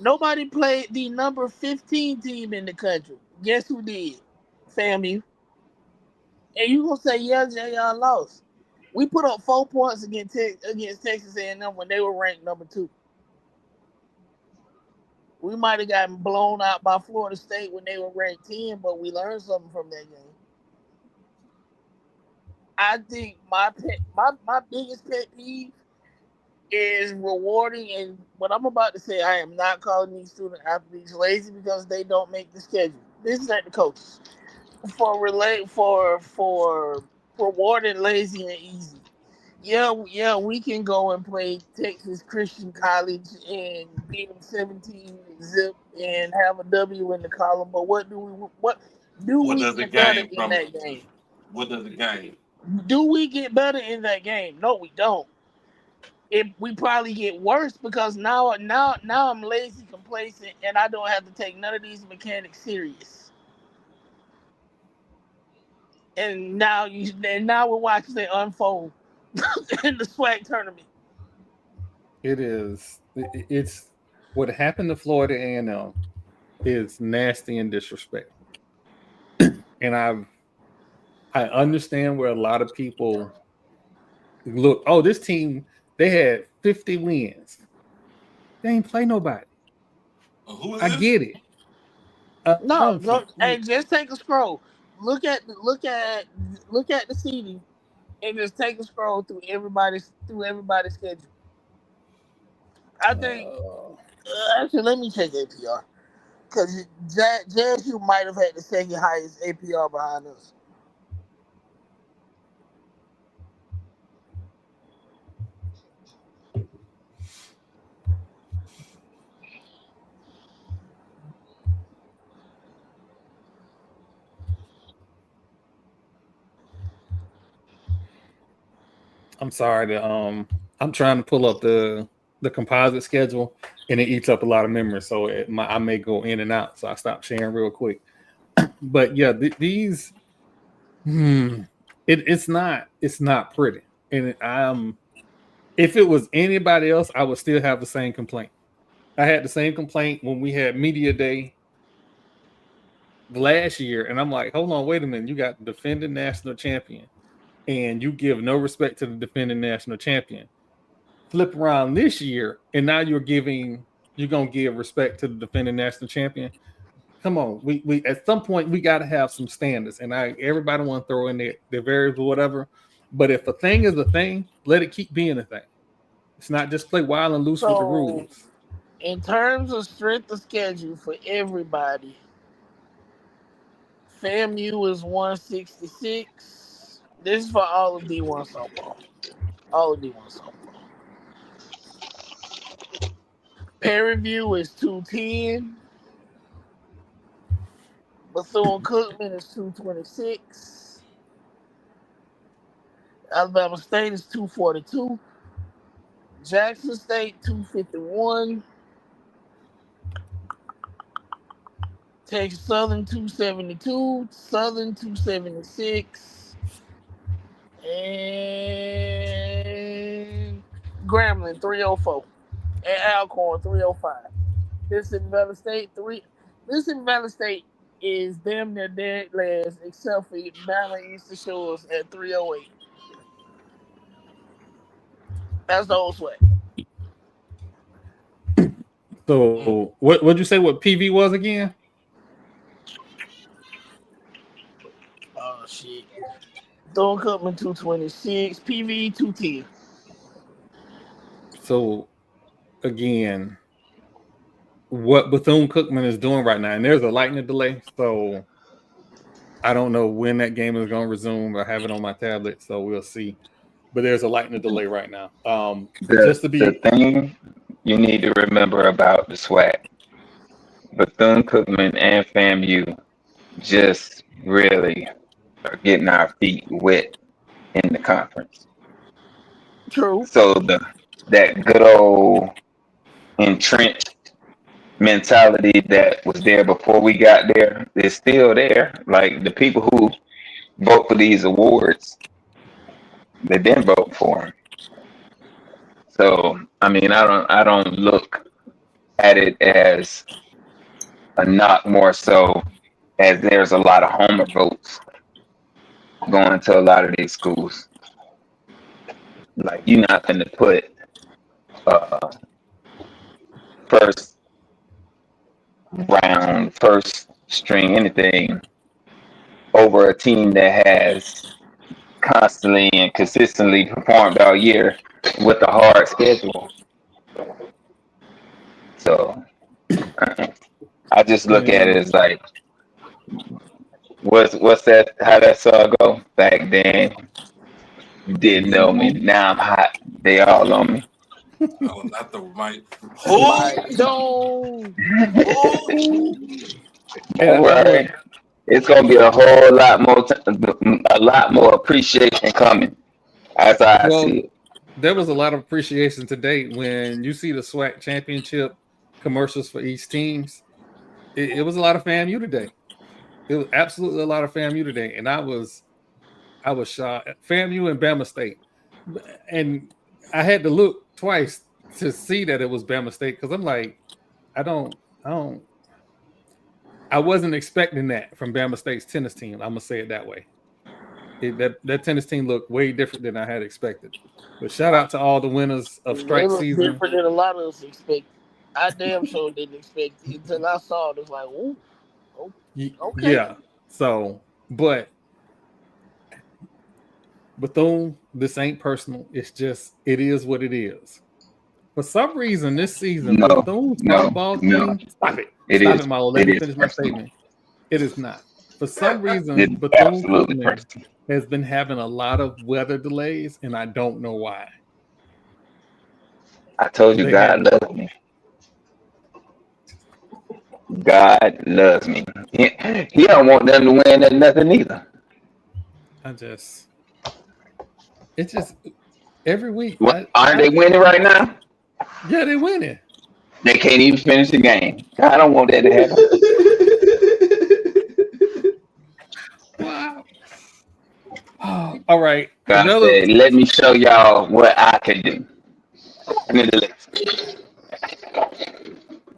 Nobody played the number 15 team in the country. Guess who did? FAMU. And you gonna say, yeah, y'all lost. We put up 4 points against Texas A&M when they were ranked number 2. We might have gotten blown out by Florida State when they were ranked 10, but we learned something from that game. I think my biggest pet peeve is rewarding, and what I'm about to say, I am not calling these student athletes lazy because they don't make the schedule. This is at the coaches for rewarding lazy and easy. Yeah, we can go and play Texas Christian College and beat them 17-0 and have a W in the column. But what do we get better in that game? What does the game? Do we get better in that game? No, we don't. We probably get worse because now I'm lazy, complacent, and I don't have to take none of these mechanics serious. And now we're watching it unfold in the SWAC tournament. It's what happened to Florida A&M is nasty and disrespectful. And I understand where a lot of people look, oh, this team, they had 50 wins. They ain't play nobody. I get it. No, hey, just take a scroll. Look at the seeding and just take a scroll through everybody's schedule. I think actually let me check APR because JSU might have had the second highest APR behind us. I'm sorry. I'm trying to pull up the composite schedule, and it eats up a lot of memory, so I may go in and out. So I stopped sharing real quick. But yeah, these, it's not pretty. And if it was anybody else, I would still have the same complaint. I had the same complaint when we had media day last year, and I'm like, hold on, wait a minute, you got the defending national champion, and you give no respect to the defending national champion. Flip around this year, and now you're gonna give respect to the defending national champion. Come on, we at some point we got to have some standards, and everybody want to throw in their variable whatever. But if a thing is a thing, let it keep being a thing. It's not just play wild and loose with the rules. In terms of strength of schedule for everybody, FAMU is 166. This is for all of D1 softball. All of D1 softball. Perryview is 210. Bethune-Cookman is 226. Alabama State is 242. Jackson State 251. Texas Southern 272. Southern 276. And Grambling 304. And Alcorn 305. Mississippi Valley State is damn near dead last except for Maryland Eastern Shores at 308. That's the old SWAC. So what'd you say what PV was again? Oh shit. Thorne Cookman 226, PV 210. So again, what Bethune-Cookman is doing right now, and there's a lightning delay, so I don't know when that game is going to resume. I have it on my tablet, so we'll see. But there's a lightning delay right now. Just to be The thing you need to remember about the SWAC, Bethune-Cookman and FAMU just really are getting our feet wet in the conference. True. So that good old entrenched mentality that was there before we got there is still there. Like the people who vote for these awards, they didn't vote for them. So I mean, I don't look at it as a knock, more so as there's a lot of homer votes going to a lot of these schools. Like you're not going to put first round, first string, anything over a team that has constantly and consistently performed all year with a hard schedule. So I just look at it as like, what's that? How that song go? Back then, you didn't know me. Now I'm hot. They all on me. Oh, not the mic. No. Don't worry. It's gonna be a whole lot more, a lot more appreciation coming. As I see it. There was a lot of appreciation today when you see the SWAC championship commercials for each teams. It was a lot of FAMU today. It was absolutely a lot of FAMU today, and I was shocked. FAMU and Bama State, and I had to look twice to see that it was Bama State because I'm like, I wasn't expecting that from Bama State's tennis team. I'm gonna say it that way. That tennis team looked way different than I had expected. But shout out to all the winners of strike season. Different than a lot of us expect. I damn sure didn't expect it until I saw it. It was like, ooh, okay. Yeah. So, but Bethune, this ain't personal. It's just it is what it is. For some reason, this season, Bethune's football team. Stop it. Stop it, Milo. Let me finish my statement. It is not. For some reason, Bethune has been having a lot of weather delays, and I don't know why. I told you, God loves me. God loves me. He don't want them to win at nothing either. It's just every week. Aren't they winning right now? Yeah, they're winning. They can't even finish the game. I don't want that to happen. Wow. All right. God said, let me show y'all what I can do.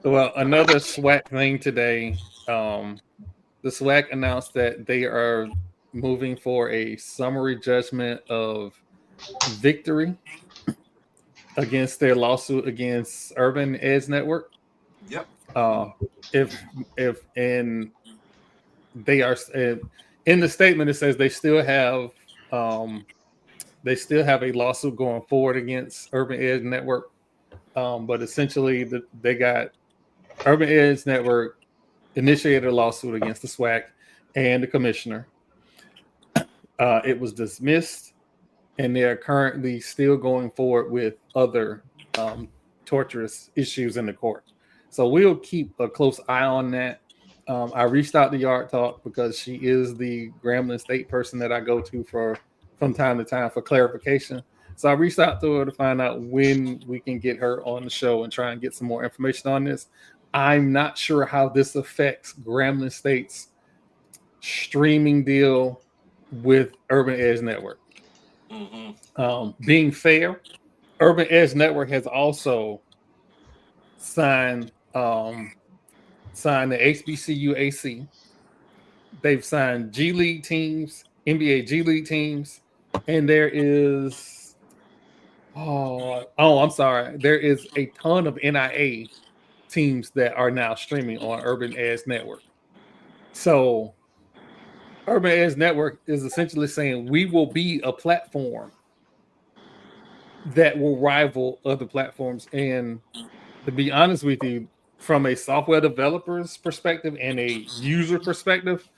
Well, another SWAC thing today. The SWAC announced that they are moving for a summary judgment of victory against their lawsuit against Urban Edge Network. Yep. If they are in the statement, it says they still have a lawsuit going forward against Urban Edge Network, but essentially they got Urban Edge Network initiated a lawsuit against the SWAC and the commissioner. It was dismissed, and they are currently still going forward with other torturous issues in the court. So we'll keep a close eye on that. I reached out to Yard Talk because she is the Grambling State person that I go to from time to time for clarification. So I reached out to her to find out when we can get her on the show and try and get some more information on this. I'm not sure how this affects Grambling State's streaming deal with Urban Edge Network. Being fair, Urban Edge Network has also signed the HBCU AC. They've signed G League teams, NBA G League teams, and there is I'm sorry. There is a ton of NIA teams that are now streaming on Urban Edge Network. So Urban Edge Network is essentially saying we will be a platform that will rival other platforms. And to be honest with you, from a software developer's perspective and a user perspective,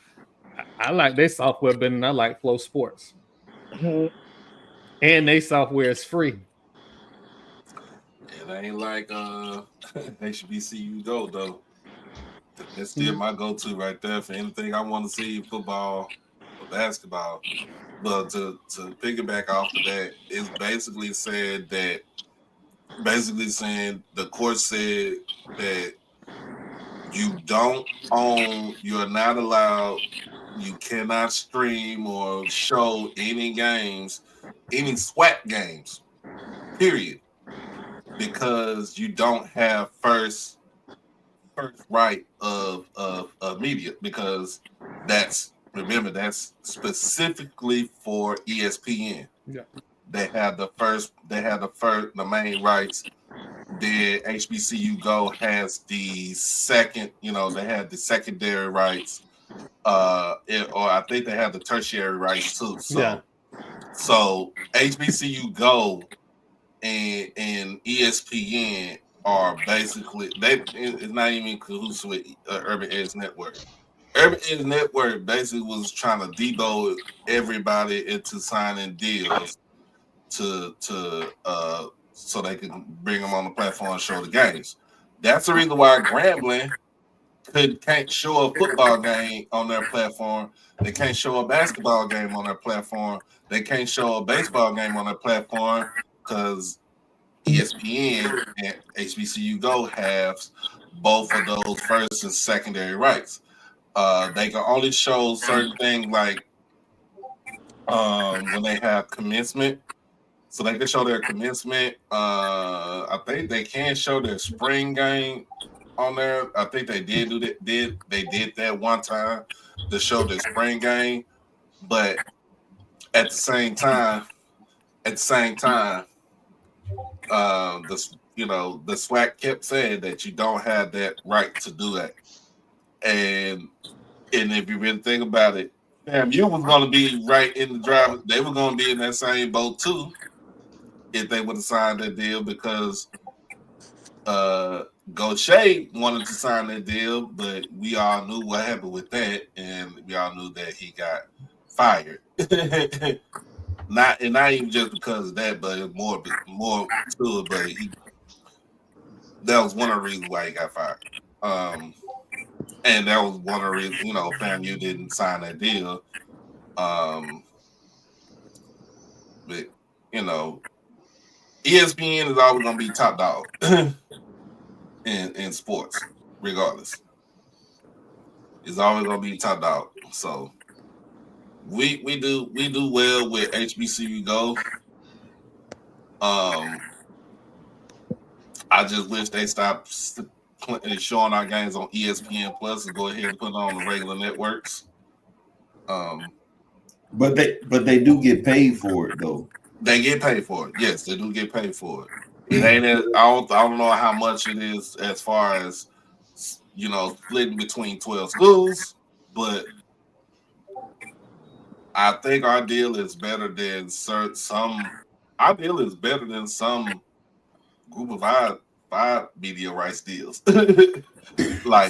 I like their software better than I like Flow Sports. And their software is free. It ain't like HBCU Go though. That's still my go-to right there for anything I want to see, football or basketball. But to piggyback off of that, it's basically saying the court said that you don't own, you're not allowed, you cannot stream or show any games, any SWAC games, period, because you don't have first right of media, because that's specifically for ESPN. Yeah. They have the main rights. Then HBCU Go has the second, they have the secondary rights. Or I think they have the tertiary rights too. So HBCU Go and ESPN are basically, it's not even cahoots with Urban Edge Network. Urban Edge Network basically was trying to debo everybody into signing deals to so they could bring them on the platform and show the games. That's the reason why Grambling can't show a football game on their platform. They can't show a basketball game on their platform. They can't show a baseball game on their platform because ESPN and HBCU Go have both of those first and secondary rights. They can only show certain things like when they have commencement. So they can show their commencement. I think they can show their spring game on there. I think they did do that. They did that one time to show their spring game, but at the same time, the SWAC kept saying that you don't have that right to do that. And if you really think about it, FAMU was going to be right in the drive. They were going to be in that same boat too if they would have signed that deal, because Gaucher wanted to sign that deal, but we all knew what happened with that, and we all knew that he got fired. not even just because of that, but it's more to it. But that was one of the reasons why he got fired. And that was one of the reasons, FAMU didn't sign that deal. But ESPN is always going to be top dog in sports, regardless. It's always going to be top dog. So we do well with HBCU Go. I just wish they stopped showing our games on ESPN Plus and go ahead and put it on the regular networks. But they do get paid for it though. They get paid for it. Yes, they do get paid for it. It ain't. I don't know how much it is as far as splitting between 12 schools, but I think our deal is better than some. Our deal is better than some group of five media rights deals.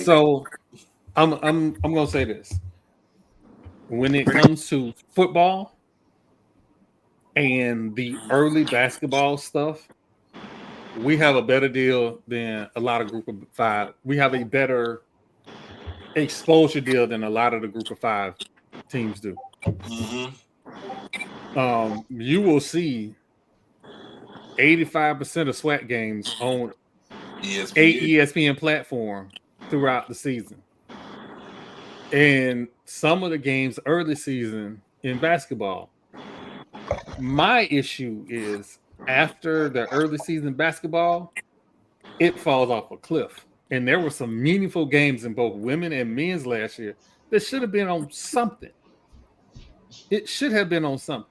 So, I'm gonna say this: when it comes to football and the early basketball stuff, we have a better deal than a lot of group of five. We have a better exposure deal than a lot of the group of five teams do. Mm-hmm. You will see 85% of SWAC games on ESPN. ESPN platform throughout the season. And some of the games early season in basketball. My issue is after the early season basketball, it falls off a cliff. And there were some meaningful games in both women and men's last year that should have been on something. It should have been on something.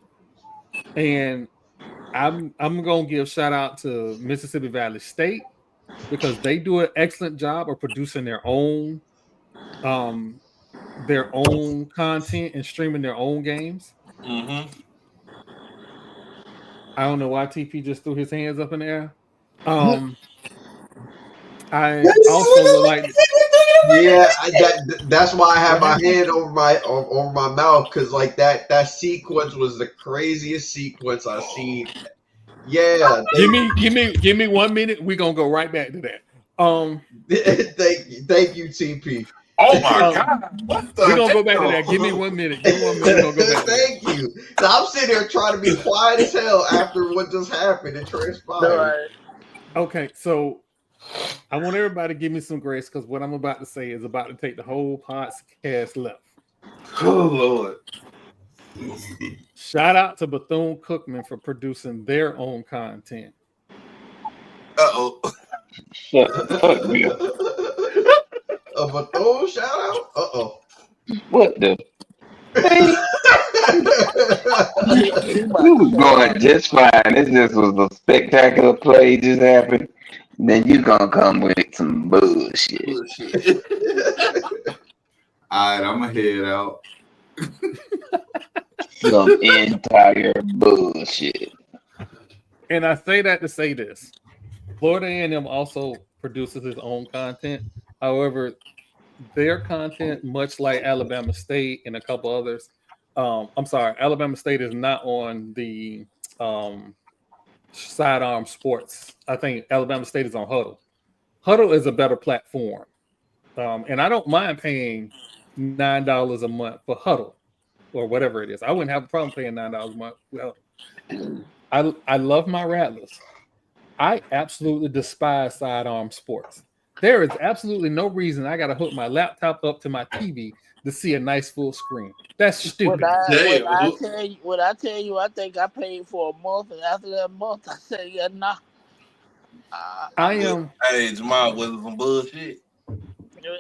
And I'm gonna give shout out to Mississippi Valley State because they do an excellent job of producing their own their own content and streaming their own games. Mm-hmm. I don't know why TP just threw his hands up in the air. I also would like. Yeah, that's why I had my hand over my mouth, because like that sequence was the craziest sequence I've seen. Yeah, Give me 1 minute. We're gonna go right back to that. thank you, TP. Oh my God! What the We're gonna go back to that. Give me 1 minute. Give me 1 minute. We're gonna go back to that. Thank you. So I'm sitting here trying to be quiet as hell after what just happened and transpired. Okay, so I want everybody to give me some grace because what I'm about to say is about to take the whole podcast left. Oh Lord! Shout out to Bethune-Cookman for producing their own content. Uh-oh. Fuck you. A Bethune shout out? Uh-oh. What the? We was going just fine. This just was a spectacular play just happened. Then you gonna come with some bullshit. All right, I'm gonna head out. Some entire bullshit. And I say that to say this. Florida A&M also produces its own content. However, their content, much like Alabama State and a couple others, I'm sorry, Alabama State is not on the sidearm sports. I think Alabama State is on Huddle. Huddle is a better platform. And I don't mind paying $9 a month for Huddle or whatever it is. I wouldn't have a problem paying $9 a month. Well, I love my Rattlers. I absolutely despise sidearm sports. There is absolutely no reason I got to hook my laptop up to my TV to see a nice full screen. That's stupid. What I tell you, I think I paid for a month, and after that month, I said, yeah, nah. I am. Hey, Jamal, was it some bullshit?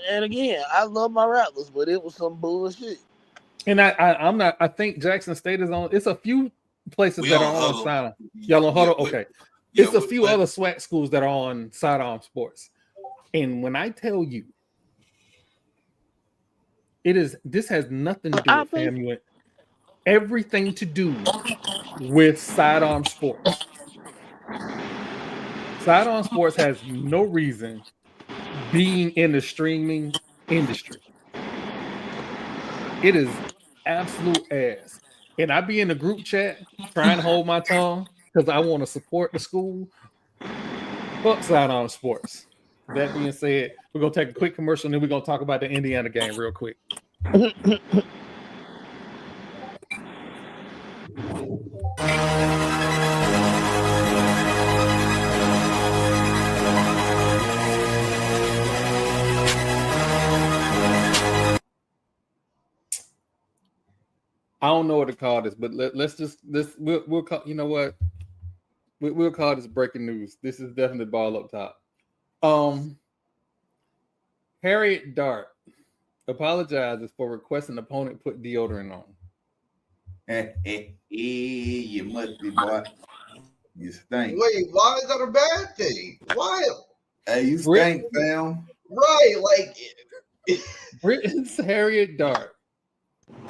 And again, I love my Rattlers, but it was some bullshit. And I'm not. I think Jackson State is on. It's a few places We that on are on Huddle. sidearm. Y'all on Huddle? Yeah, Okay. Yeah, It's a few other SWAC schools that are on sidearm sports. And when I tell you, this has nothing to do with FAMU. Everything to do with sidearm sports. Sidearm sports has no reason being in the streaming industry. It is absolute ass. And I be in the group chat trying to hold my tongue because I want to support the school. Fuck sidearm sports. That being said, we're going to take a quick commercial and then we're going to talk about the Indiana game real quick. I don't know what to call this, but we'll call, you know what? We'll call this breaking news. This is definitely ball up top. Harriet Dart apologizes for requesting opponent put deodorant on. You must be, boy. You stink. Wait, why is that a bad thing? Why? Hey, you stink, fam. Right, like Britain's Harriet Dart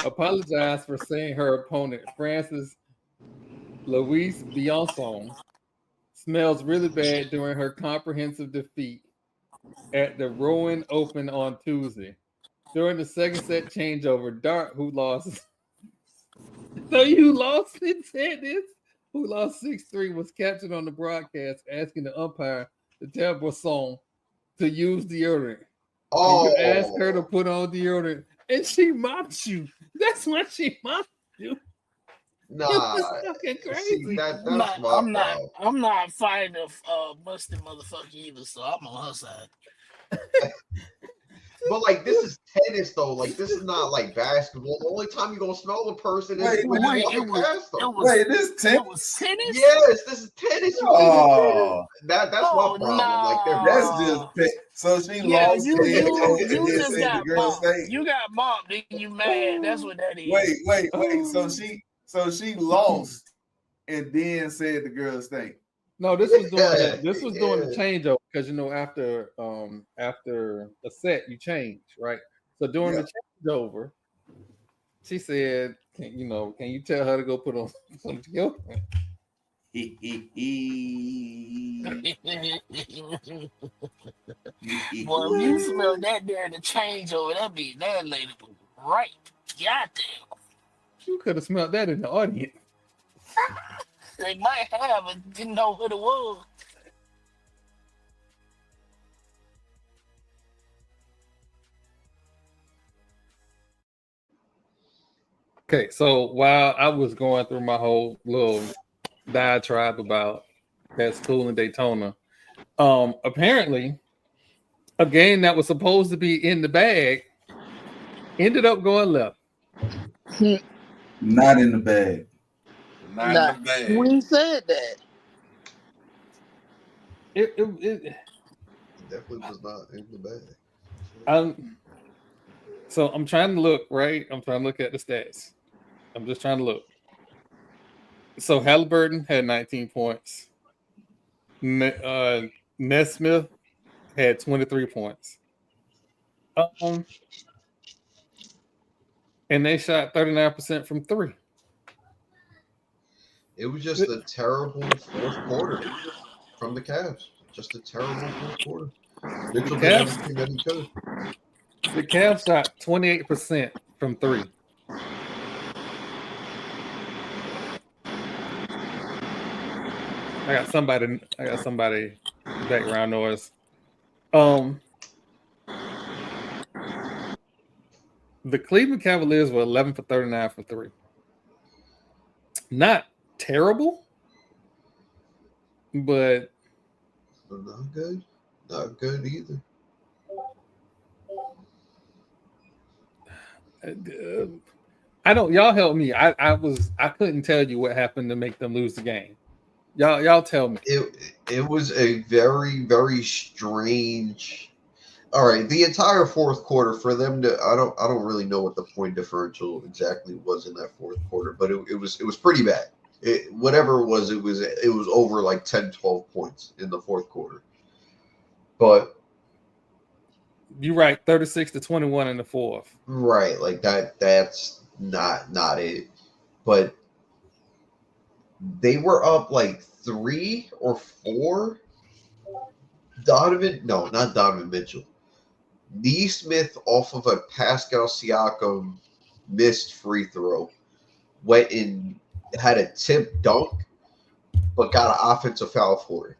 apologized for saying her opponent, Frances Louise Bionson, smells really bad during her comprehensive defeat at the Rowan Open on Tuesday. During the second set changeover, Dart, who lost... So you lost it, said this? Who lost 6-3, was captured on the broadcast asking the umpire to tell Bosson to use deodorant. oh, And you asked her to put on deodorant, and she mocked you. That's what she mocked you. nah, That's fucking crazy. see, that's I'm not fighting a musty motherfucker either, so I'm on her side. But like, this is tennis though. Like, this is not like basketball. The only time you're gonna smell the person is when you walk past them. Wait, this tennis? It was tennis? Yes, this is tennis. Oh, That's my problem. Like, that's just so she lost. You just got bumped. You got bumped, and you mad. That's what that is. Wait. So she lost, and then said the girl stink. No, this was doing the changeover because after a set you change, right? So during the over. She said, can you tell her to go put on some deodorant? Boy, if you smell that there in the changeover, that lady was right. Goddamn. You could have smelled that in the audience. They might have, but didn't know what it was. Okay, so while I was going through my whole little diatribe about that school in Daytona, apparently a game that was supposed to be in the bag ended up going left. Not in the bag. Not in the bag. We said that. It definitely was not in the bag. So I'm trying to look, right? I'm trying to look at the stats. I'm just trying to look. So Halliburton had 19 points. Nesmith had 23 points. And they shot 39% from three. It was just a terrible fourth quarter from the Cavs. Just a terrible fourth quarter. Mitchell did everything that he could. The Cavs shot 28% from three. I got somebody background noise. The Cleveland Cavaliers were 11 for 39 for three. Not terrible, but not good. Not good either. I don't. Y'all help me. I couldn't tell you what happened to make them lose the game. Y'all tell me. It was a very, very strange. All right, the entire fourth quarter for them to I don't really know what the point differential exactly was in that fourth quarter, but it was pretty bad. Whatever it was over like 10, 12 points in the fourth quarter. But you're right, 36-21 in the fourth. Right, like that's not it. But they were up like 3 or 4. Not Donovan Mitchell. Neesmith off of a Pascal Siakam missed free throw went and had a tip dunk, but got an offensive foul for it.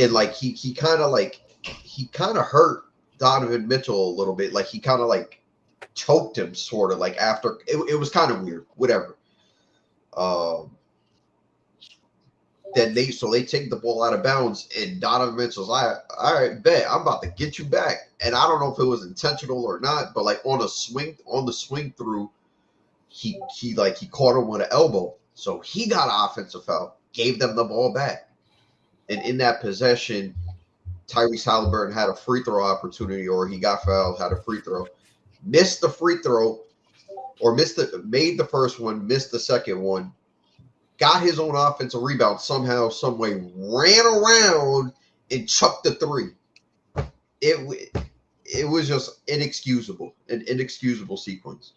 And like he kind of hurt Donovan Mitchell a little bit. Like he kind of like choked him sort of like after it was kind of weird. Whatever. Then they take the ball out of bounds, and Donovan Mitchell's like, all right, bet I'm about to get you back. And I don't know if it was intentional or not, but like on the swing through, he caught him with an elbow. So he got an offensive foul, gave them the ball back. And in that possession, Tyrese Halliburton had a free throw opportunity, or he got fouled, had a free throw, missed the free throw, or made the first one, missed the second one. Got his own offensive rebound somehow, some way, ran around and chucked the three. It was just an inexcusable sequence.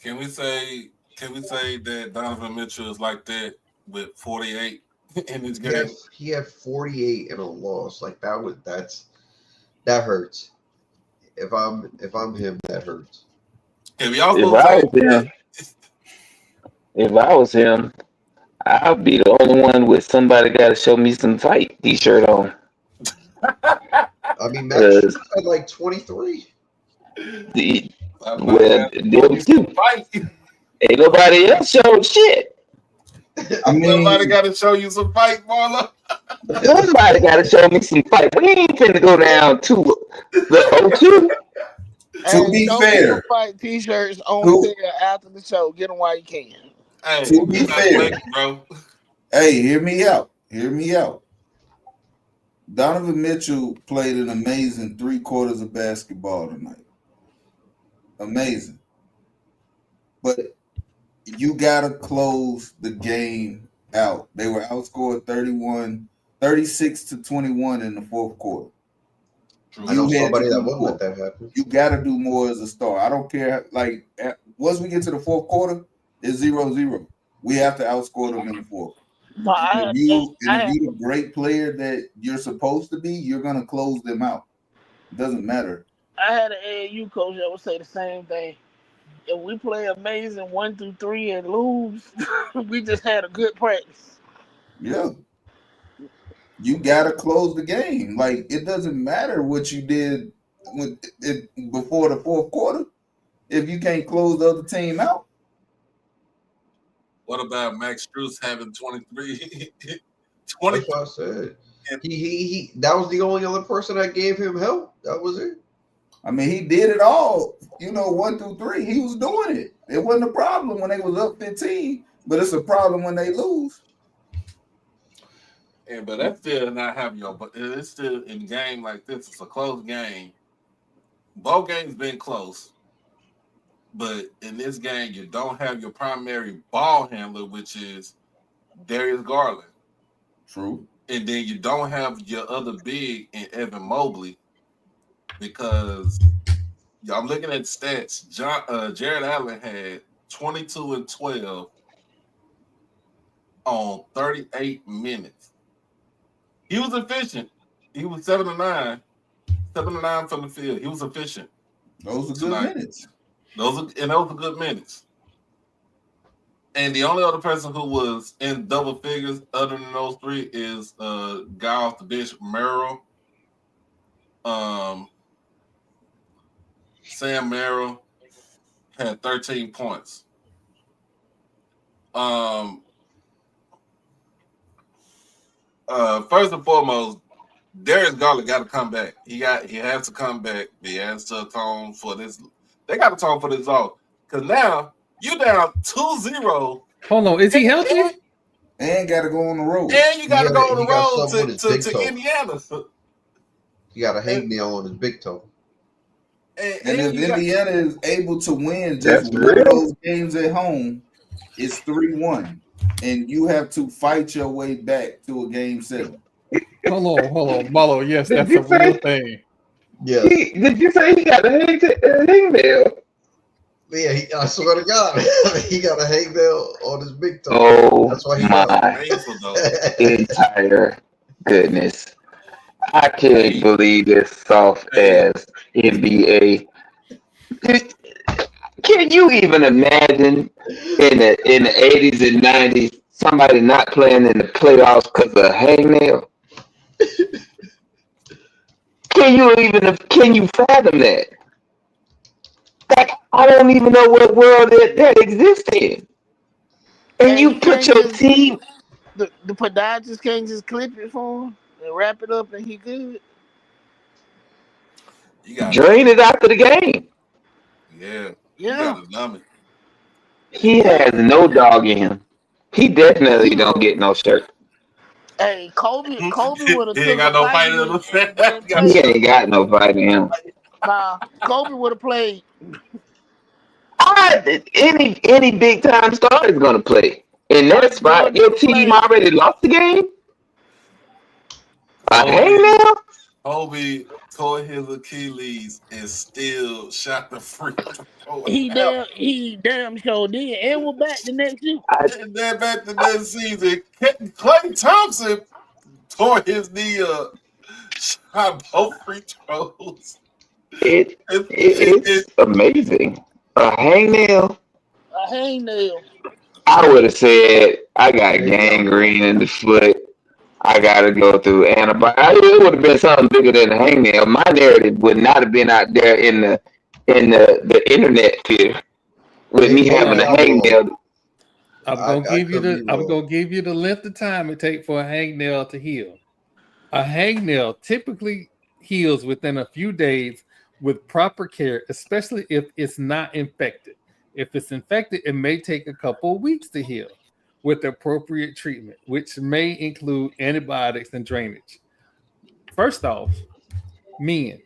Can we say that Donovan Mitchell is like that with 48 in his game? Yes, he had 48 in a loss. Like that hurts. If I'm him, that hurts. If I was him, I'll be the only one with somebody got to show me some fight t-shirt on. I mean, Max had like 23. Well, them too. Ain't nobody else showed shit. I mean, somebody got to show you some fight, Marlo. Somebody got to show me some fight. We ain't finna go down to the 0-2. To be fair, fight t-shirts on sale after the show. Get them while you can. Hey, to be fair, bro. Hey, hear me out. Donovan Mitchell played an amazing 3 quarters of basketball tonight. Amazing. But you got to close the game out. They were outscored 36-21 in the fourth quarter. I know somebody that wouldn't let that happen. You got to do more as a star. I don't care. Like, once we get to the fourth quarter, it's 0-0. We have to outscore them in the fourth. If you're the great player that you're supposed to be, you're going to close them out. It doesn't matter. I had an AAU coach that would say the same thing. If we play amazing 1 through 3 and lose, we just had a good practice. Yeah. You got to close the game. Like, it doesn't matter what you did with it before the fourth quarter if you can't close the other team out. What about Max Strus having 23? That's what I said. He that was the only other person that gave him help. That was it. I mean, he did it all. 1 through 3, he was doing it. It wasn't a problem when they was up 15, but it's a problem when they lose. Yeah, but that's still not having your. But it's still in a game like this. It's a close game. Both games been close, but in this game, you don't have your primary ball handler, which is Darius Garland. True. And then you don't have your other big in Evan Mobley because I'm looking at stats. Jared Allen had 22 and 12 on 38 minutes. He was efficient. He was 7 to 9 from the field. He was efficient. Those are good minutes. Those are good minutes. And the only other person who was in double figures other than those three is guy off the bench, Merrill. Sam Merrill had 13 points. First and foremost, Darius Garland got to come back. He has to come back. He has to atone for this. They got to atone for this off. Because now you down 2-0. Hold on, is he healthy? And got to go on the road. And you got to go on the road to Indiana. You got a hangnail on his big toe. And if Indiana is able to win just one of those games at home, it's 3-1. And you have to fight your way back to a game 7. Hold on, Marlo. Yes, that's a real thing. Yeah. Did you say he got a hangnail? Yeah, I swear to God, he got a hangnail on his big toe. Oh, that's why he my entire goodness. I can't believe this soft ass NBA. Can you even imagine in the 80s and 90s somebody not playing in the playoffs because of a hangnail? Can you fathom that? Like, I don't even know what world that exists in. And you put your team. The podiatrist can't just clip it for him and wrap it up and he good. Drain it after the game. Yeah. Yeah. He has no dog in him. He definitely don't get no shirt. Hey, Kobe would have He ain't got no fight in him. He ain't got no fight in him. Nah, Kobe would have played. Any big time star is gonna play. In that spot, your team already lost the game. Hangnail? Kobe tore his Achilles and still shot the free throw. He damn sure did. And we're back the next year. And then back the next season, Klay Thompson tore his knee up, shot both free throws. It's amazing. A hangnail. A hangnail. I would have said I got gangrene in the foot. I gotta go through antibiotics. It would have been something bigger than a hangnail. My narrative would not have been out there in the internet sphere with me having a hangnail. I'm gonna give you the length of time it takes for a hangnail to heal. A hangnail typically heals within a few days with proper care, especially if it's not infected. If it's infected, it may take a couple of weeks to heal with appropriate treatment, which may include antibiotics and drainage. First off, men,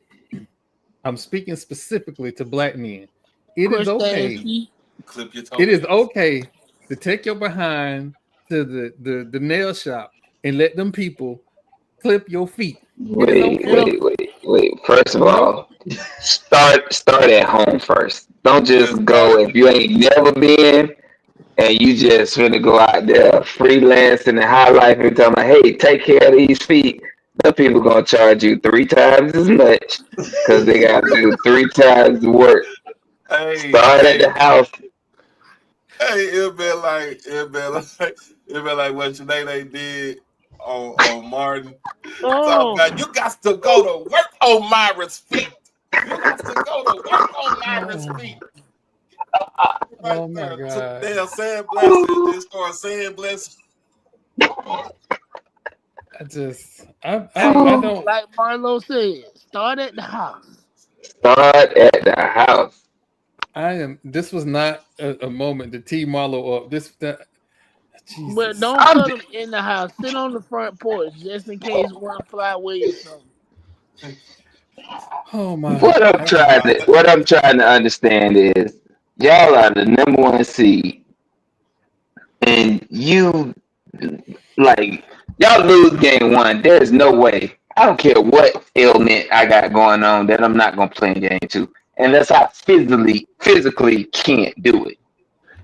I'm speaking specifically to black men. It is okay. Clip your toe. Oh. It is okay to take your behind to the nail shop and let them people clip your feet. Wait. Wait, first of Nope. all, start at home first. Don't Just just go if you ain't never been and you just finna go out there freelancing and high life and tell me, hey, take care of these feet. The people gonna charge you 3 times as much because they gotta do 3 times the work. hey, Start at hey, the house. hey, it be like what they did on Martin. Talking Oh, about you got to go to work on Myra's feet. You got to go to work on Myra's feet. Right Oh my there. Took god. damn sand blessing and then started saying blessing. I don't. like Marlo said, start at the house. Start at the house. This was not a moment to tee Marlo up. But Jesus. don't I'm cut them in the house. Sit on the front porch just in case one fly away or something. Oh my. what I'm trying to understand is y'all are the number 1 seed and you like y'all lose game 1. There's no way. I don't care what ailment I got going on that I'm not gonna play in game 2 unless I physically can't do it.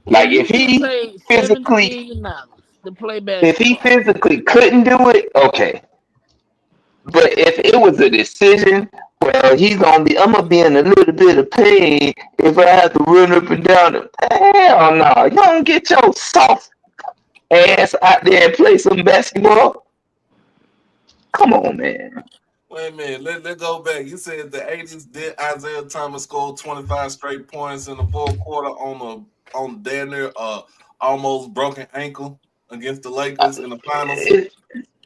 And Like you get paid $70 physically million to play if he basketball. physically couldn't do it, okay. But if it was a decision, well, I'm gonna be in a little bit of pain if I have to run up and down. Hell no, you don't get your soft ass out there and play some basketball. Come on, man. Wait a minute, let's go back. You said the 80s did Isaiah Thomas score 25 straight points in the fourth quarter on damn near almost broken ankle against the Lakers in the finals. It,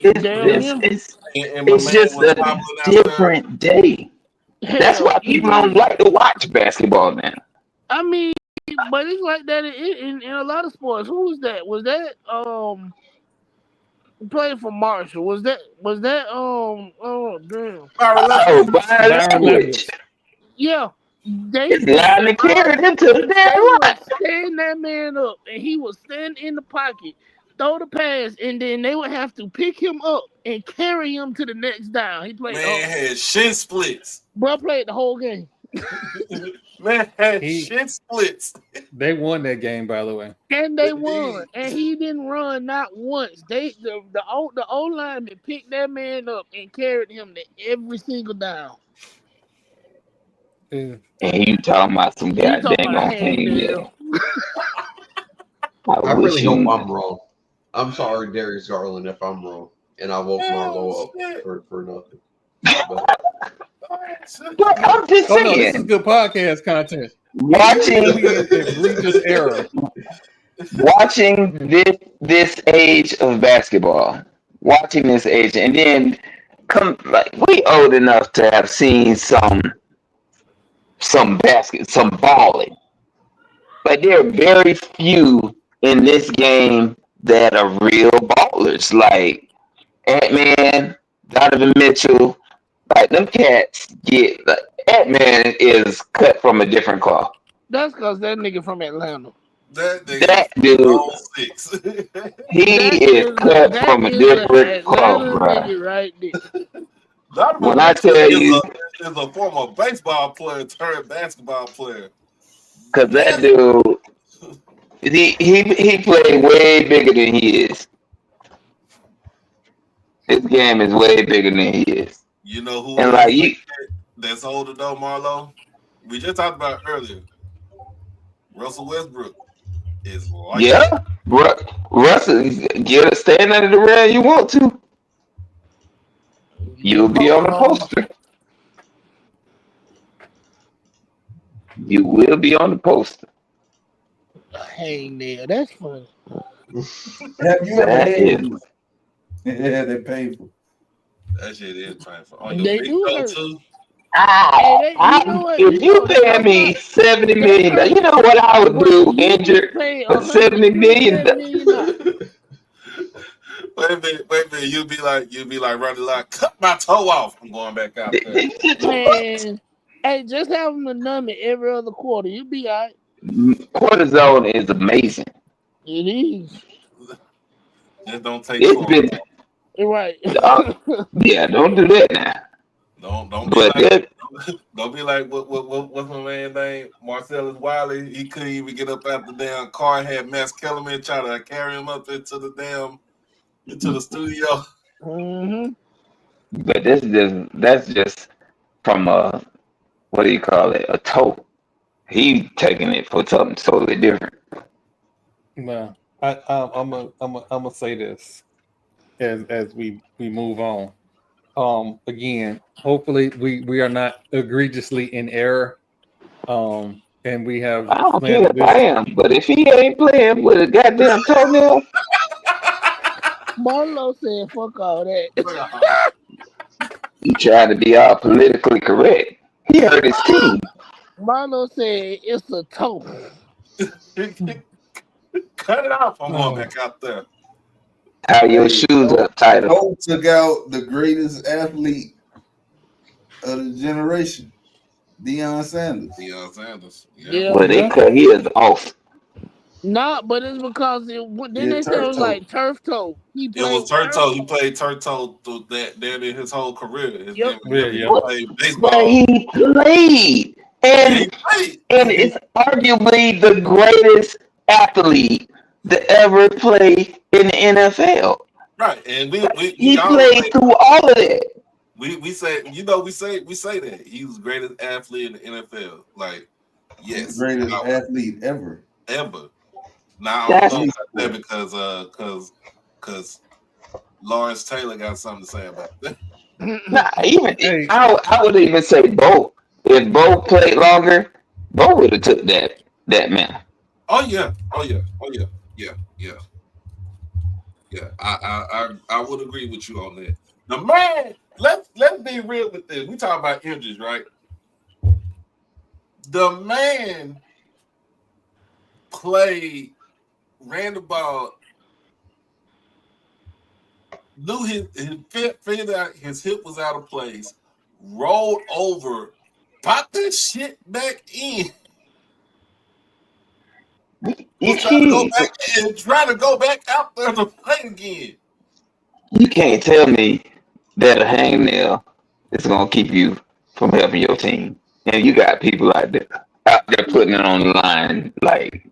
it's Damn Yeah. it's near. it's And my it's man just was a hobbling out there. different day. That's Hell, why people don't even like to watch basketball now. I mean, but it's like that in a lot of sports. Who was that? Was that playing for Marshall? Was that oh damn. Byron Oh, Leftwich. Byron Byron Leftwich. Leftwich. Yeah. They His line and carried him to the damn they would line. stand that man up and he would stand in the pocket, throw the pass, and then they would have to pick him up and carry him to the next down. He played Man had shin splits. bro played the whole game. Man had He shin splits. they won that game, by the way. And they won. Indeed. And he didn't run not once. The O lineman picked that man up and carried him to every single down. Yeah. And you talking about some You talking goddamn about on hang hangnail. there. I I wish really hope you I'm wrong. I'm sorry, Darius Garland, if I'm wrong, and I woke Marlo up Shit. for nothing. But But I'm just Oh no, this is saying, good podcast content. watching We in egregious error. watching this age of basketball, watching this age, and then come like we old enough to have seen some balling. But there are very few in this game that are real ballers. Like Ant-Man, Donovan Mitchell, like them cats get like, Ant-Man is cut from a different cloth. That's because that nigga from Atlanta. That nigga That dude, on 6. he That is is cut that from a is an different cloth, Atlanta bro. nigga right there. Donovan When I Mitchell tell is you, a former baseball player turned basketball player. cause that That's dude, he played way bigger than he is. His game is way bigger than he is. you know who And else like you, that's older though, Marlo? We just talked about it earlier. Russell Westbrook is like yeah, that. Russell, get a stand under the rail you want to. You'll be on the poster. You will be on the poster. Hangnail. That's funny. Have you ever That had is. these? Yeah, they're painful. That shit is painful. On your They big do toe hurt. too. You know what? If you pay me $70 million, hurt. you know what I would But do you injured get paid for $70 million? $127 Wait a minute. You be like running like cut my toe off. I'm going back out there. Man, hey, just have them to numb it every other quarter. You'll be all right. Cortisone is amazing. It is. Just don't take It's been, Right. yeah, don't do that now. Don't be But like don't be like what's my man name? Marcellus Wiley. He couldn't even get up out the damn car. Had Max Kellerman try to carry him up into the studio. Mm-hmm. but that's just from a what do you call it? A toe. He taking it for something totally different. Nah, I'm gonna say this as we move on. Again, hopefully we are not egregiously in error. And we have I don't care landed if I this. am, but if he ain't playing with a goddamn toenail, Marlo said, "Fuck all that." he trying to be all politically correct. He hurt his team. Marlo said, "It's a toe." Cut it off. I'm going Oh, back out there. Tie your Hey, shoes up tighter. Cole took out the greatest athlete of the generation, Deion Sanders. Deion Sanders. Yeah. Yeah. Well, they yeah. cut his off. Nah, but it's because then Yeah, they said it turf was toe. like turf toe. He It was played turf Turtle. He toe. played Turtle through that in his whole career. His Yep. name Yeah, he yeah. But, played but baseball. he played, Yeah, he and played. it's arguably the greatest athlete to ever play in the NFL. Right. And we He always played say through all of that. we say we say that he was the greatest athlete in the NFL. Like, He's the yes, greatest athlete ever. ever. Now I don't That's know Any about that sport. because Lawrence Taylor got something to say about that. not even. Hey, I would even say Bo. If Bo played longer, Bo would have took that man. Oh yeah, oh yeah, oh yeah, yeah, yeah, yeah. I would agree with you on that. The man, let's be real with this. We talk about injuries, right? The man played, ran the ball, knew figured out his hip was out of place, rolled over, popped that shit back in, You was trying to go can't. back and trying to go back out there to play again. You can't tell me that a hangnail is gonna keep you from helping your team. And you got people out there putting it on the line. Like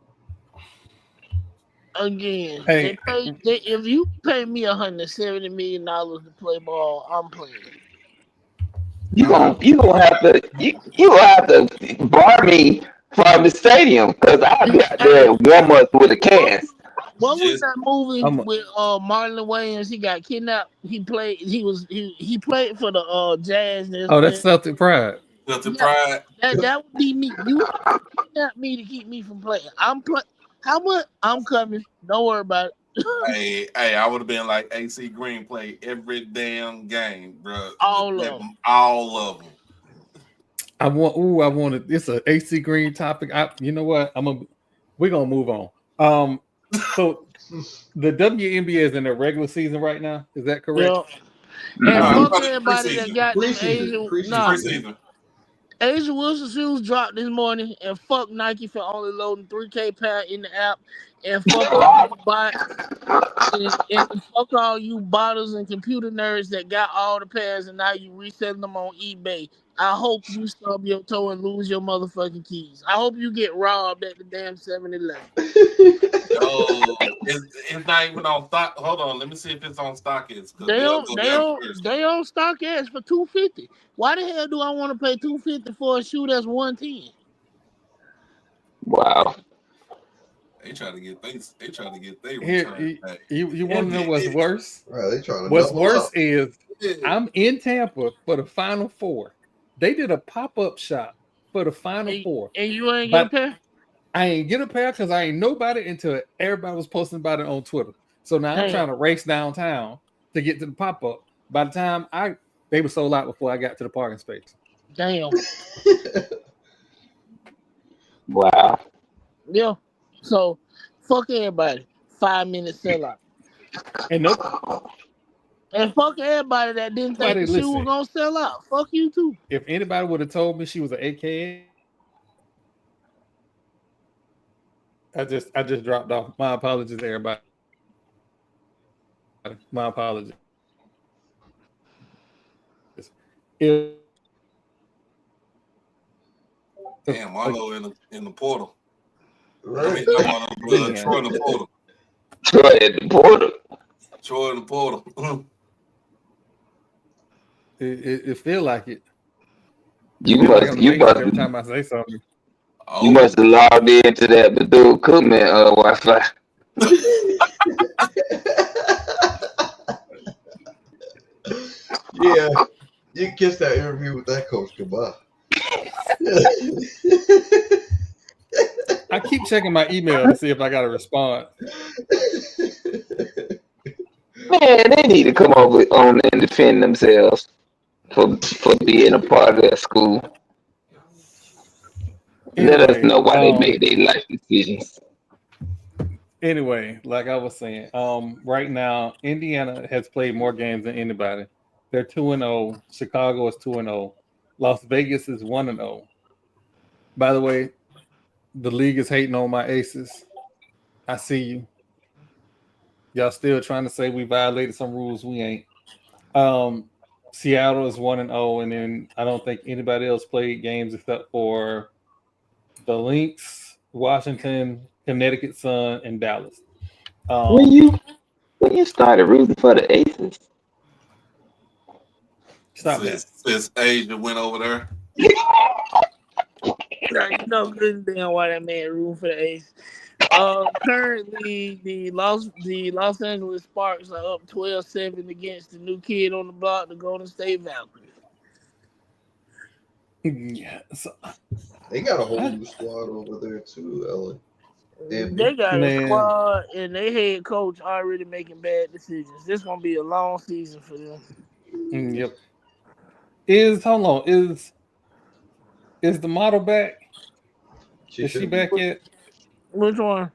Again, hey, if you pay me $170 million to play ball, I'm playing. you uh, gonna you gonna have to you gonna have to bar me from the stadium because I'll be out Hey, there warm up with a cast. what was Just that movie I'm with Marlon Wayans? He got kidnapped. He played for the Jazz. oh, that's Celtic pride. felt the Yeah, pride. that would be me. You kidnap me to keep me from playing. I'm play. How much? I'm coming. Don't worry about it. Hey, I would have been like AC Green, play every damn game, bro. All of them. All of them. I wanted it's a AC Green topic. You know what? We're gonna move on. So the WNBA is in their regular season right now. Is that correct? Yeah. And No, Mhm. fuck it's everybody that preseason. got them Preseason. Preseason. Asia Wilson shoes dropped this morning, and fuck Nike for only loading 3K pair in the app, and fuck all you and fuck all you bottles and computer nerds that got all the pairs and now you reselling them on eBay. I hope you stub your toe and lose your motherfucking keys. I hope you get robbed at the damn 7-Eleven. Oh, it's not even on stock. Hold on, let me see if it's on StockX because They they'll don't go they down don't first. they don't stock ads for $250. Why the hell do I want to pay $250 for a shoe that's $110? Wow. They try to get they Here, return back. you want to know what's NBA. worse? Right, they trying to What's double worse up. is Yeah. I'm in Tampa for the Final Four. They did a pop-up shop for the Final Four, And you ain't get a but pair? I ain't get a pair because I ain't nobody until everybody was posting about it on Twitter. So now I'm Damn. trying to race downtown to get to the pop-up. By the time they were sold out before I got to the parking space. Damn. Wow. Yeah. So fuck everybody. 5 minute sellout. And And fuck everybody that didn't think nobody the shoe was listen. gonna sell out. Fuck you too. If anybody would have told me she was an AKA, I just dropped off. My apologies, everybody. My apologies. If Damn, Marlo in the portal. Right. Troy in the portal. Troy at the portal. Troy in the portal. It feel like it. You Feel like I'm the must Matrix every time I say something. you must have logged into that Bethune Cookman Wi-Fi. Yeah, you kissed that interview with that coach goodbye. I keep checking my email to see if I got a response. Man, they need to come over on and defend themselves for being a part of that school. Let us know why they made their life decisions. Anyway, like I was saying, right now Indiana has played more games than anybody. They're 2-0. Chicago is 2-0. Las Vegas is 1-0. By the way, the league is hating on my Aces. I see you. Y'all still trying to say we violated some rules. We ain't. Seattle is 1-0, and then I don't think anybody else played games except for the Lynx, Washington, Connecticut Sun, and Dallas. When you started rooting for the Aces, Stop that. Since Asia went over there. You know good and damn why that man rooting for the Ace. Currently, the Los Angeles Sparks are up 12-7 against the new kid on the block, the Golden State Valkyries. Yeah, so, They got a whole new squad over there too, Ellen. They got a squad, and their head coach already making bad decisions. This gonna be a long season for them. Yep. Hold on. Is the model back? Is she back yet? Which one?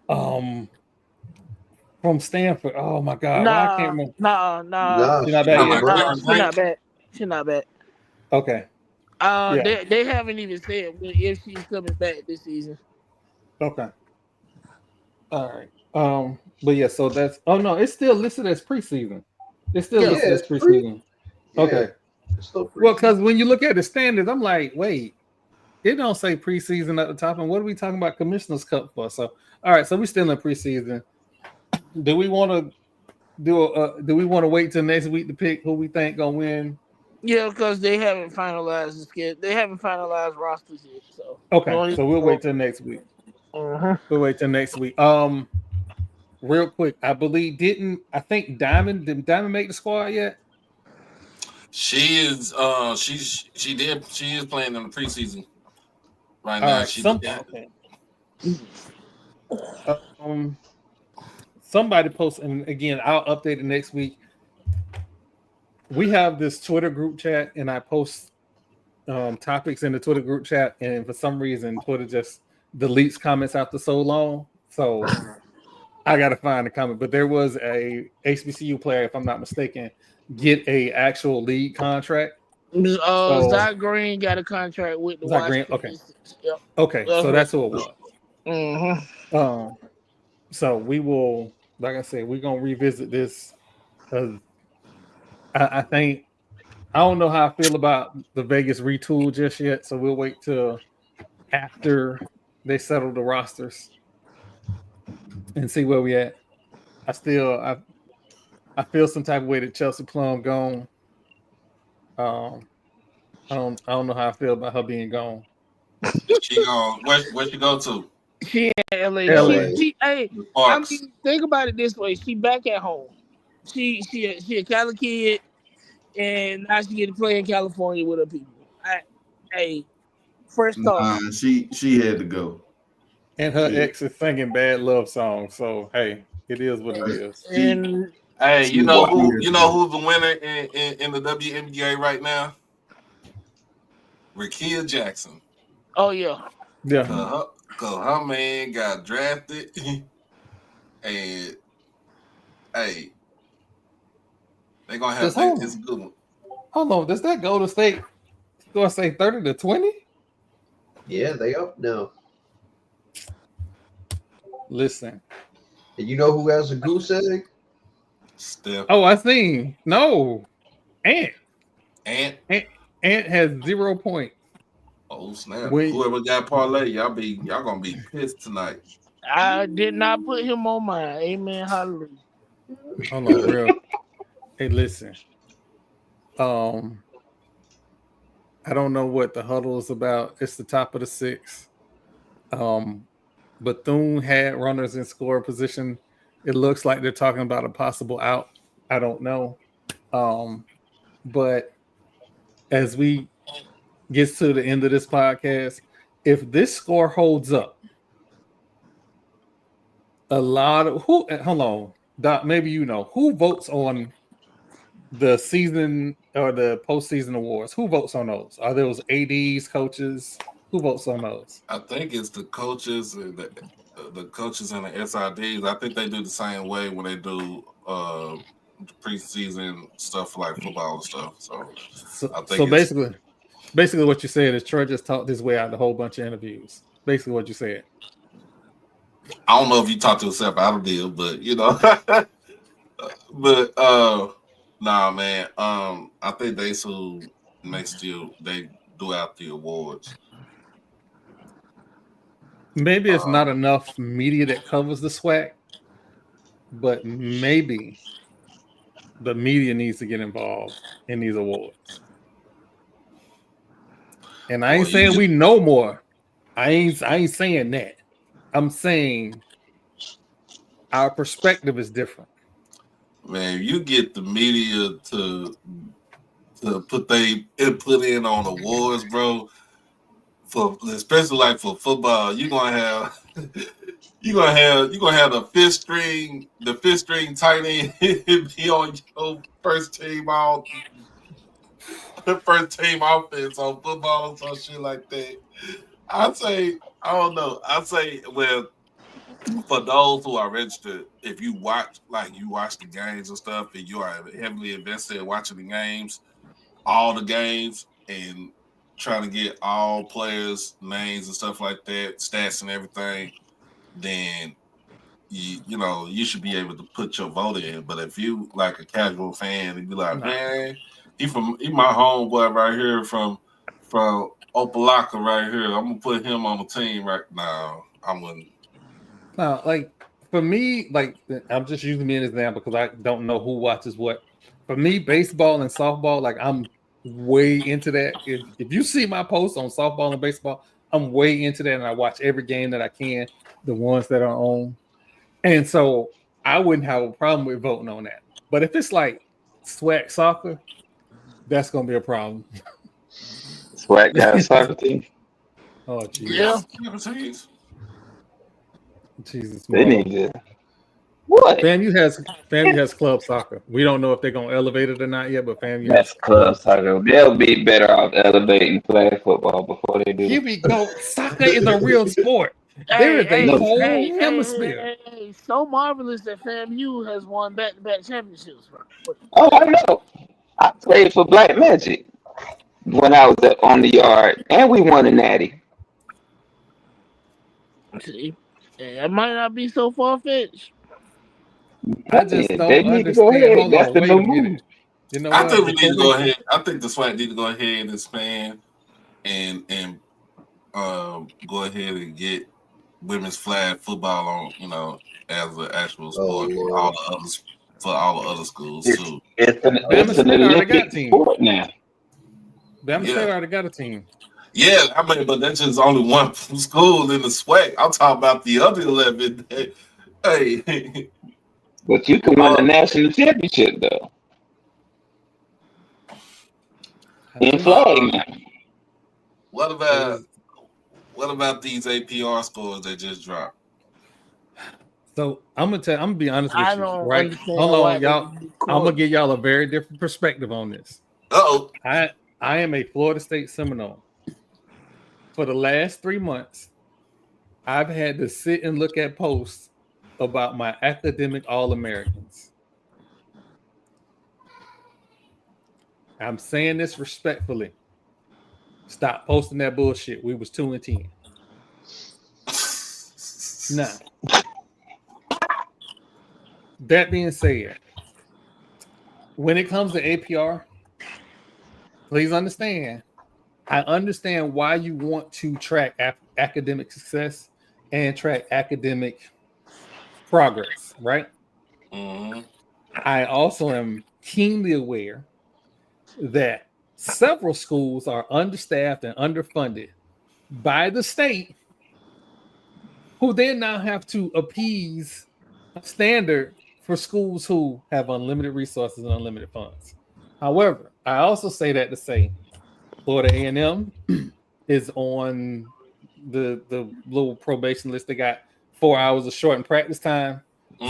From Stanford. Oh my God. Why I can't remember. Nah. She's not back yet. She's not back. She's not back. Okay. They haven't even said if she's coming back this season. Okay. All right. But yeah, so that's no, it's still listed as preseason. It's still listed as preseason. Okay. Well, because when you look at the standards, I'm like, wait, it don't say preseason at the top. And what are we talking about Commissioner's Cup for? So all right, so we're still in preseason. Do we want to wait till next week to pick who we think gonna win? Yeah, because they haven't finalized the schedule. They haven't finalized rosters yet. So okay, so we'll wait till next week. We'll wait till next week. Real quick, I believe did Diamond make the squad yet? She is she is playing in the preseason right now. Okay. Somebody posted, and again, I'll update it next week. We have this Twitter group chat, and I post topics in the Twitter group chat, and for some reason, Twitter just deletes comments after so long. So I got to find the comment. But there was a HBCU player, if I'm not mistaken, get a actual league contract. Zach Green got a contract with the Washington. Okay. Yep. Okay, so that's who it was. Mm-hmm. So we will, like I said, we're gonna revisit this because I think I don't know how I feel about the Vegas retool just yet. So we'll wait till after they settle the rosters and see where we at. I feel some type of way that Chelsea Plum gone. I don't know how I feel about her being gone. She gone. Where she go to? She in LA. I mean, think about it this way. She back at home. She a Cali kid, and now she get to play in California with her people. First off, she had to go. And her ex is singing bad love songs. So hey, it is what it is. And hey, you know who's the winner in the WNBA right now? Rakia Jackson. Oh yeah. Yeah. Cause her man got drafted, and hey, they gonna have it's a good one. Hold on, does that Golden State go say 30-20? Yeah, they up now. Listen, and you know who has a goose egg? Steph. Oh, I seen. No, Ant has 0 points. Oh snap! Wait. Whoever got parlay, y'all gonna be pissed tonight. I did not put him on mine. Amen. Hallelujah. Hold on, real. Hey, listen. I don't know what the huddle is about. It's the top of the sixth. Bethune had runners in score position. It looks like they're talking about a possible out. I don't know. But as we get to the end of this podcast, if this score holds up, a lot of hold on, Doc, maybe you know who votes on the season or the postseason awards. Who votes on those? Are those ADs, coaches? Who votes on those? I think it's the coaches and the coaches and the SIDs. I think they do the same way when they do preseason stuff like football and stuff. So I think basically what you said is Troy just talked his way out of a whole bunch of interviews. Basically what you said. I don't know if you talked to yourself out of deal, but you know, but nah, man. I think they do out the awards. Maybe it's not enough media that covers the SWAC, but maybe the media needs to get involved in these awards. And I ain't saying we know more. I ain't saying that. I'm saying our perspective is different. Man, you get the media to put their input in on awards, bro. Especially like for football, you're gonna have the fifth string tight end be on your first team offense on football or some shit like that. I'd say, I don't know. I'd say, well, for those who are registered, if you watch the games and stuff, and you are heavily invested in watching the games, all the games, and trying to get all players' names and stuff like that, stats and everything, then you should be able to put your vote in. But if you like a casual fan and be like, man, he my homeboy right here from Opalaka right here, I'm gonna put him on the team right now. I wouldn't. No, like for me, like I'm just using me as an example because I don't know who watches what. For me, baseball and softball, like I'm way into that. If you see my posts on softball and baseball, I'm way into that, and I watch every game that I can, the ones that are on. And so I wouldn't have a problem with voting on that. But if it's like SWAC soccer, that's gonna be a problem. SWAC got a soccer team. Oh geez. Yeah. Jesus. They need to. What? FAMU has club soccer. We don't know if they're gonna elevate it or not yet, but FAMU That's club soccer. They'll be better off elevating flag football before they do. Here we go. Soccer is a real sport. There is a whole hemisphere. Hey, so marvelous that FAMU has won back-to-back championships. Oh, I know. I played for Black Magic when I was on the yard, and we won a natty. See, that might not be so far-fetched. I just don't they need understand. to go ahead. Hold That's on, the wait new a minute. move. You know I what? think we need to go ahead. I think the SWAC need to go ahead and expand and go ahead and get women's flag football on, as an actual sport for all the other schools too. It's an Olympic sport now. Bama State already got a team. Yeah, I mean, but that's just only one school in the SWAC. I'm talking about the other 11. Hey. But you can win a national championship though. In flag now. What about these APR scores that just dropped? So I'm gonna be honest with I you, don't right? understand Hold why on, y'all. I'm gonna give y'all a very different perspective on this. I am a Florida State Seminole. For the last 3 months, I've had to sit and look at posts about my academic All-Americans. I'm saying this respectfully. Stop posting that bullshit. We was 2-10. Now, that being said, when it comes to APR, please understand, I understand why you want to track academic success and track academic progress, right? Mm-hmm. I also am keenly aware that several schools are understaffed and underfunded by the state, who then now have to appease a standard for schools who have unlimited resources and unlimited funds. However, I also say that to say Florida A&M is on the little probation list. They got 4 hours of shortened practice time.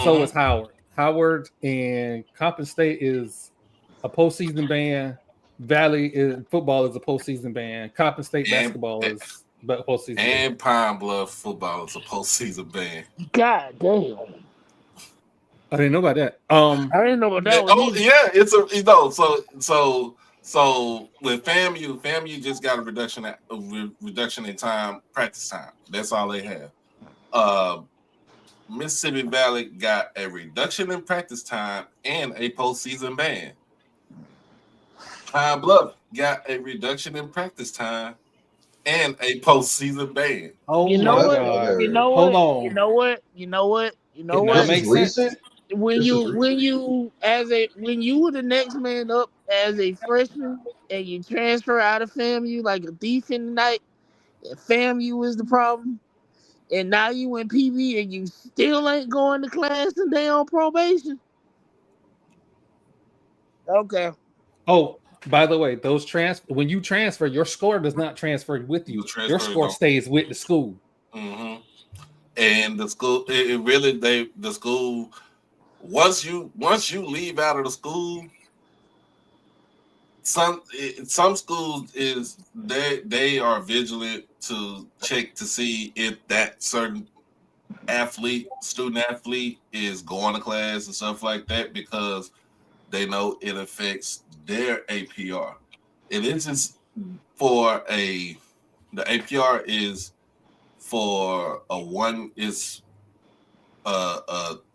So is Howard. Howard and Coppin State is a postseason ban. Valley football is a postseason ban. Coppin State basketball is postseason ban. And Pine Bluff football is a postseason ban. God damn. I didn't know about that. I didn't know about that one either. Yeah, it's so with FAMU just got a reduction in time, practice time. That's all they have. Mississippi Valley got a reduction in practice time and a postseason ban. Pine Bluff got a reduction in practice time and a postseason ban. Oh, You know my what? God. You know Hold what? on. You know what? You know what? You know It what? now This makes is sense. recent. When This is you were the next man up as a freshman and you transfer out of FAMU like a thief in the night, and FAMU is the problem, and now you in PB and you still ain't going to class and they on probation. Okay. Oh, by the way, when you transfer, your score does not transfer with you. Your score stays with the school. Mm-hmm. And the school, it really the school. Once you leave out of the school, some schools they are vigilant to check to see if that certain student athlete is going to class and stuff like that, because they know it affects their APR. And it's just the APR is for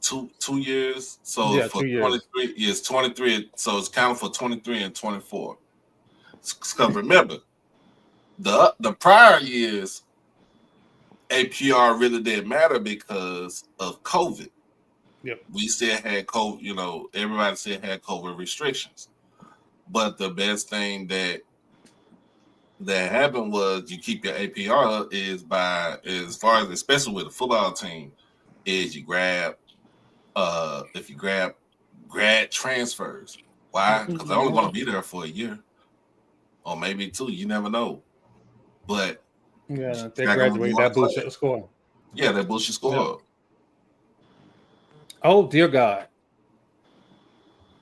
two years. So Yeah, for 2 years. 23 years, 23. So it's counted for 23 and 24. Because remember, the prior years APR really didn't matter because of COVID. Yep. We still had COVID, everybody still had COVID restrictions. But the best thing that happened was you keep your APR up as far as, especially with a football team, is you grab if you grab grad transfers. Why? Because they're only going to be there for a year or maybe 2. You never know. But yeah, if they graduate, that boosts your score. Yeah, that boosts your score up. Oh dear God.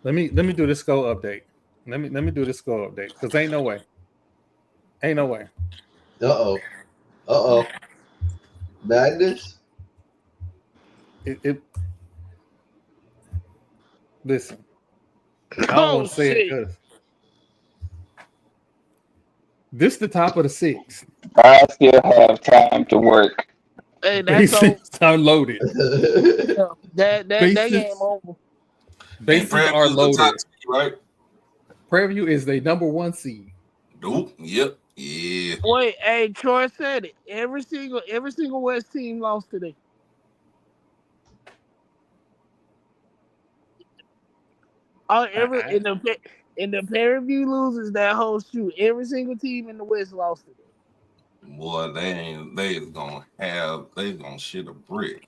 Let me do this score update. Let me do this score update, because ain't no way. Uh-oh. Madness? Listen. I don't want to say it because this is the top of the 6. I still have time to work. Hey, that's are loaded. that game over. Bases are loaded. Top 2, right? Prairie View is the number 1 seed. Nope. Yep. Yeah. Wait, hey, Troy said it. Every single West team lost today. In the Prairie View loses that whole shoot. Every single team in the West lost today. Boy, they gonna shit a brick.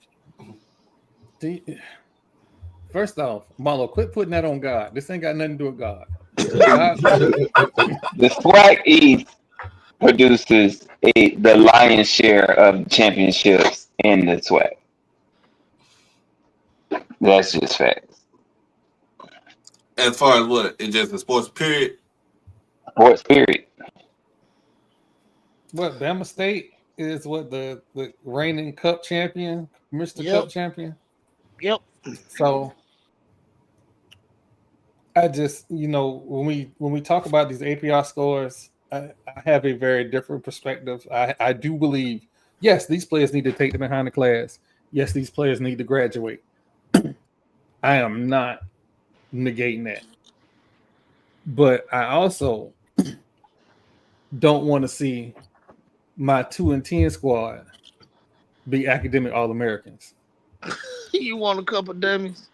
First off, Marlo, quit putting that on God. This ain't got nothing to do with God. The SWAC East produces the lion's share of championships in the SWAC. That's just facts. As far as what? It's just the sports period? Sports period. What, Bama State is what the reigning cup champion, Mr. Yep. Cup champion? Yep. So I just, when we talk about these APR scores, I have a very different perspective. I do believe, yes, these players need to take them behind the class. Yes, these players need to graduate. I am not negating that. But I also don't want to see my 2-10 squad be academic All-Americans. You want a couple dummies?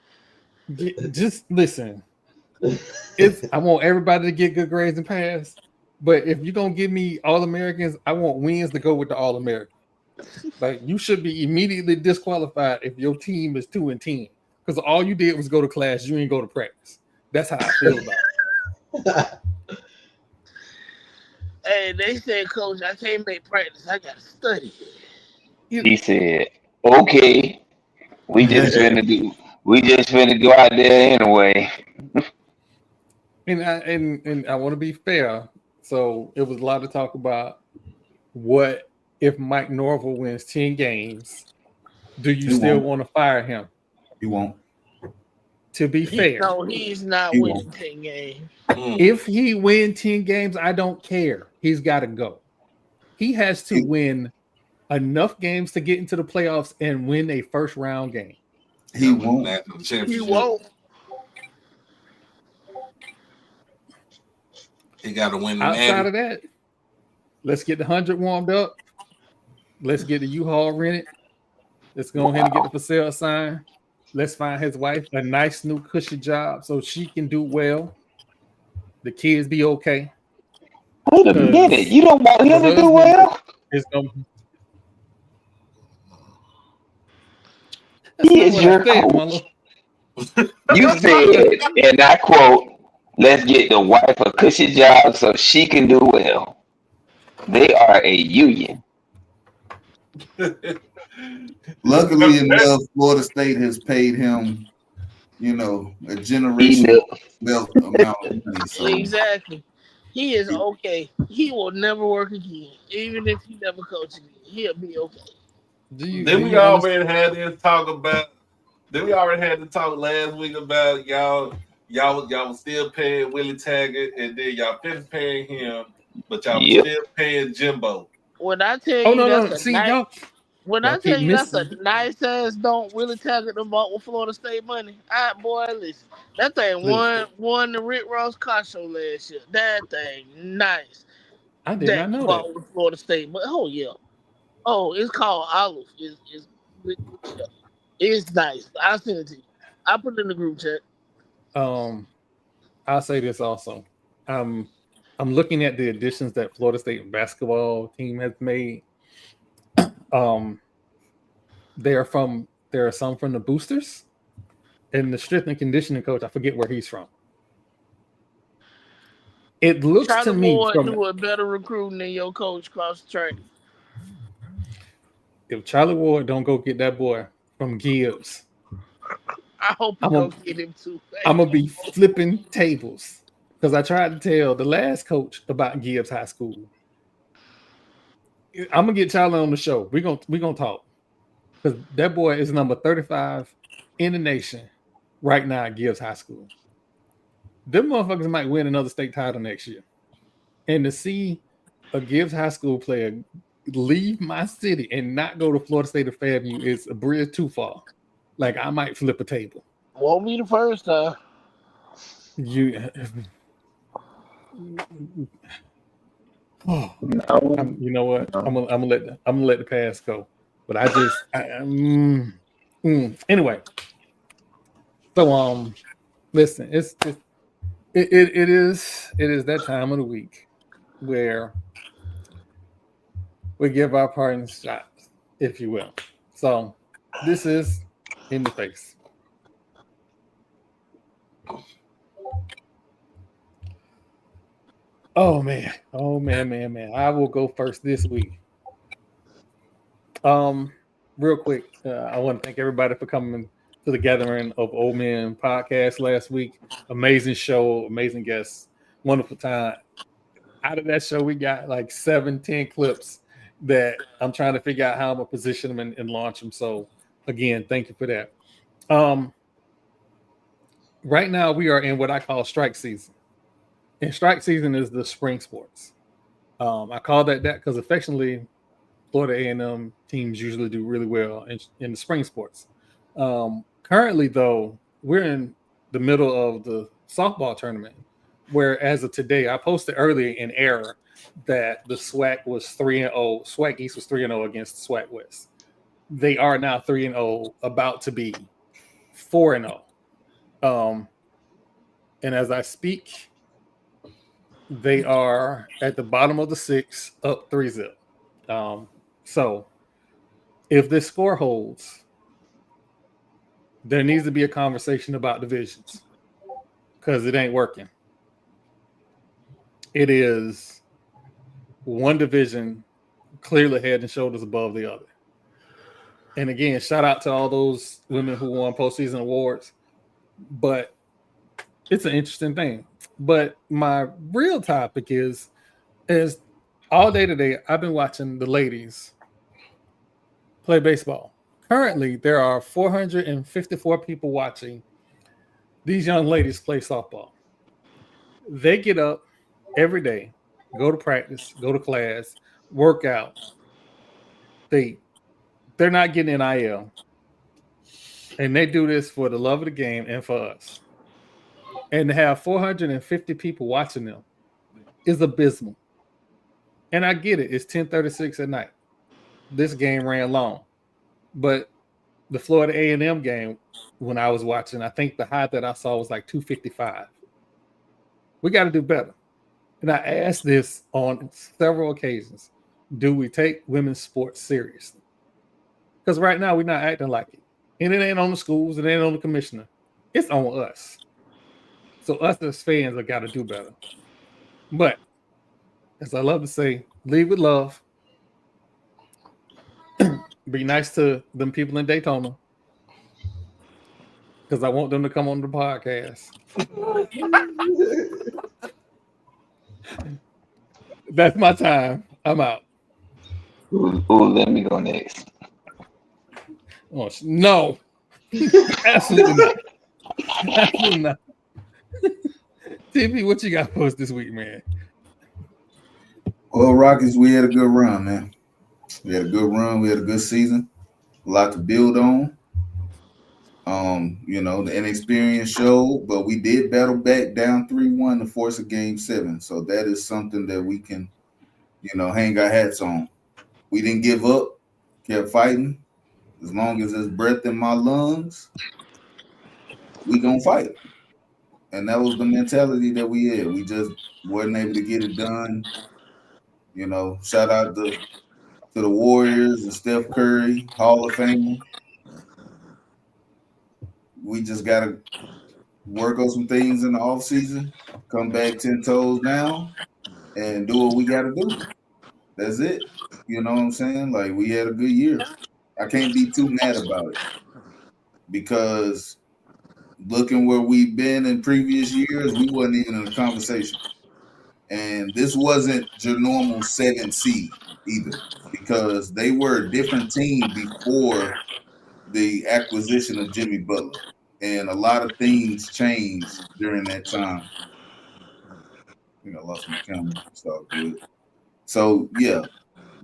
Just listen. I want everybody to get good grades and pass. But if you're gonna give me All-Americans, I want wins to go with the All-American. Like you should be immediately disqualified if your team is 2-10. Because all you did was go to class, you didn't go to practice. That's how I feel about it. Hey, they said, Coach, I can't make practice. I gotta study. He said, "Okay, we just finna go out there anyway." And I want to be fair. So it was a lot of talk about what if Mike Norville wins 10 games. Do you still want to fire him? He won't. To be fair, No, he's not He winning won't. 10 games. if he wins 10 games, I don't care. He's got to go. He has to win enough games to get into the playoffs and win a first round game. He won't. He won't. He got to win the Outside of that, let's get the 100 warmed up. Let's get the U-Haul rented. Let's go ahead and get the for sale signed. Let's find his wife a nice new cushy job so she can do well. The kids be okay. Wait a minute, you don't want him to do well? He is your coach. You said, and I quote, "Let's get the wife a cushy job so she can do well." They are a union. Luckily enough, Florida State has paid him, a generation amount of money. So. Exactly. He is okay. He will never work again. Even if he never coach again, he'll be okay. Then we already had this talk about. Then we already had the talk last week about y'all was still paying Willie Taggart, and then y'all finished paying him, but y'all was still paying Jimbo. When I tell you, that's a nice ass don't Willie Taggart bought with Florida State money. Boy, listen, that thing won the Rick Ross car show last year. That thing nice. I did not know that. With Florida State, but it's called Olive. It's nice. I'll send it to you. I'll put it in the group chat. I'll say this also. I'm looking at the additions that Florida State basketball team has made. There are some from the boosters, and the strength and conditioning coach. I forget where he's from. It looks Charlie to me Ward from do a better recruiting than your coach cross the track. If Charlie Ward don't go get that boy from Gibbs, I hope he don't get him too. I'm gonna be flipping tables because I tried to tell the last coach about Gibbs High School. I'm gonna get Charlie on the show. We're gonna talk because that boy is number 35 in the nation right now at Gibbs High School. Them motherfuckers might win another state title next year, and to see a Gibbs High School player leave my city and not go to Florida State or FAMU is a bridge too far. Like I might flip a table. Won't be the first time. You know what? I'm gonna let the past go. But I just anyway. So listen, it is that time of the week where we give our partners shots, if you will. So this is in the face. Oh man. I will go first this week. Real quick, I want to thank everybody for coming to the gathering of Old Men podcast last week. Amazing show, amazing guests, wonderful time. Out of that show, we got like 7-10 clips that I'm trying to figure out how I'm gonna position them and launch them. So again, thank you for that. Right now we are in what I call strike season. And strike season is the spring sports. I call that because affectionately, Florida A&M teams usually do really well in the spring sports. Currently, though, we're in the middle of the softball tournament, where as of today, I posted earlier in error. that the SWAC was 3-0. SWAC East was 3-0 against SWAC West. They are now 3-0, about to be 4-0. And as I speak, they are at the bottom of the 6, up 3-0. So if this score holds, there needs to be a conversation about divisions because it ain't working. It is one division clearly head and shoulders above the other. And again, shout out to all those women who won postseason awards. But it's an interesting thing. But my real topic is all day today, I've been watching the ladies play baseball. Currently, there are 454 people watching these young ladies play softball. They get up every day, go to practice, go to class, work out. They're not getting NIL. And they do this for the love of the game and for us. And to have 450 people watching them is abysmal. And I get it. It's 10:36 at night. This game ran long. But the Florida A&M game, when I was watching, I think the high that I saw was like 255. We got to do better. And I asked this on several occasions. Do we take women's sports seriously? Because right now we're not acting like it. And it ain't on the schools. It ain't on the commissioner. It's on us. So us as fans have got to do better. But as I love to say, lead with love. Be nice to them people in Daytona. Because I want them to come on the podcast. That's my time. I'm out. Ooh, let me go next. Oh, no. Absolutely not. Absolutely not. TP, what you got for us this week, man? Well, Rockets, we had a good run, man. We had a good run. We had a good season. A lot to build on. The inexperience showed, but we did battle back down 3-1 to force a game 7. So that is something that we can, hang our hats on. We didn't give up, kept fighting. As long as there's breath in my lungs, we gonna fight. And that was the mentality that we had. We just wasn't able to get it done. Shout out to the Warriors and Steph Curry, Hall of Famer. We just got to work on some things in the offseason, come back 10 toes down, and do what we got to do. That's it. You know what I'm saying? Like, we had a good year. I can't be too mad about it because looking where we've been in previous years, we wasn't even in the conversation. And this wasn't your normal 7 seed either because they were a different team before the acquisition of Jimmy Butler. And a lot of things changed during that time. I think I lost my camera. It's all good. So, yeah,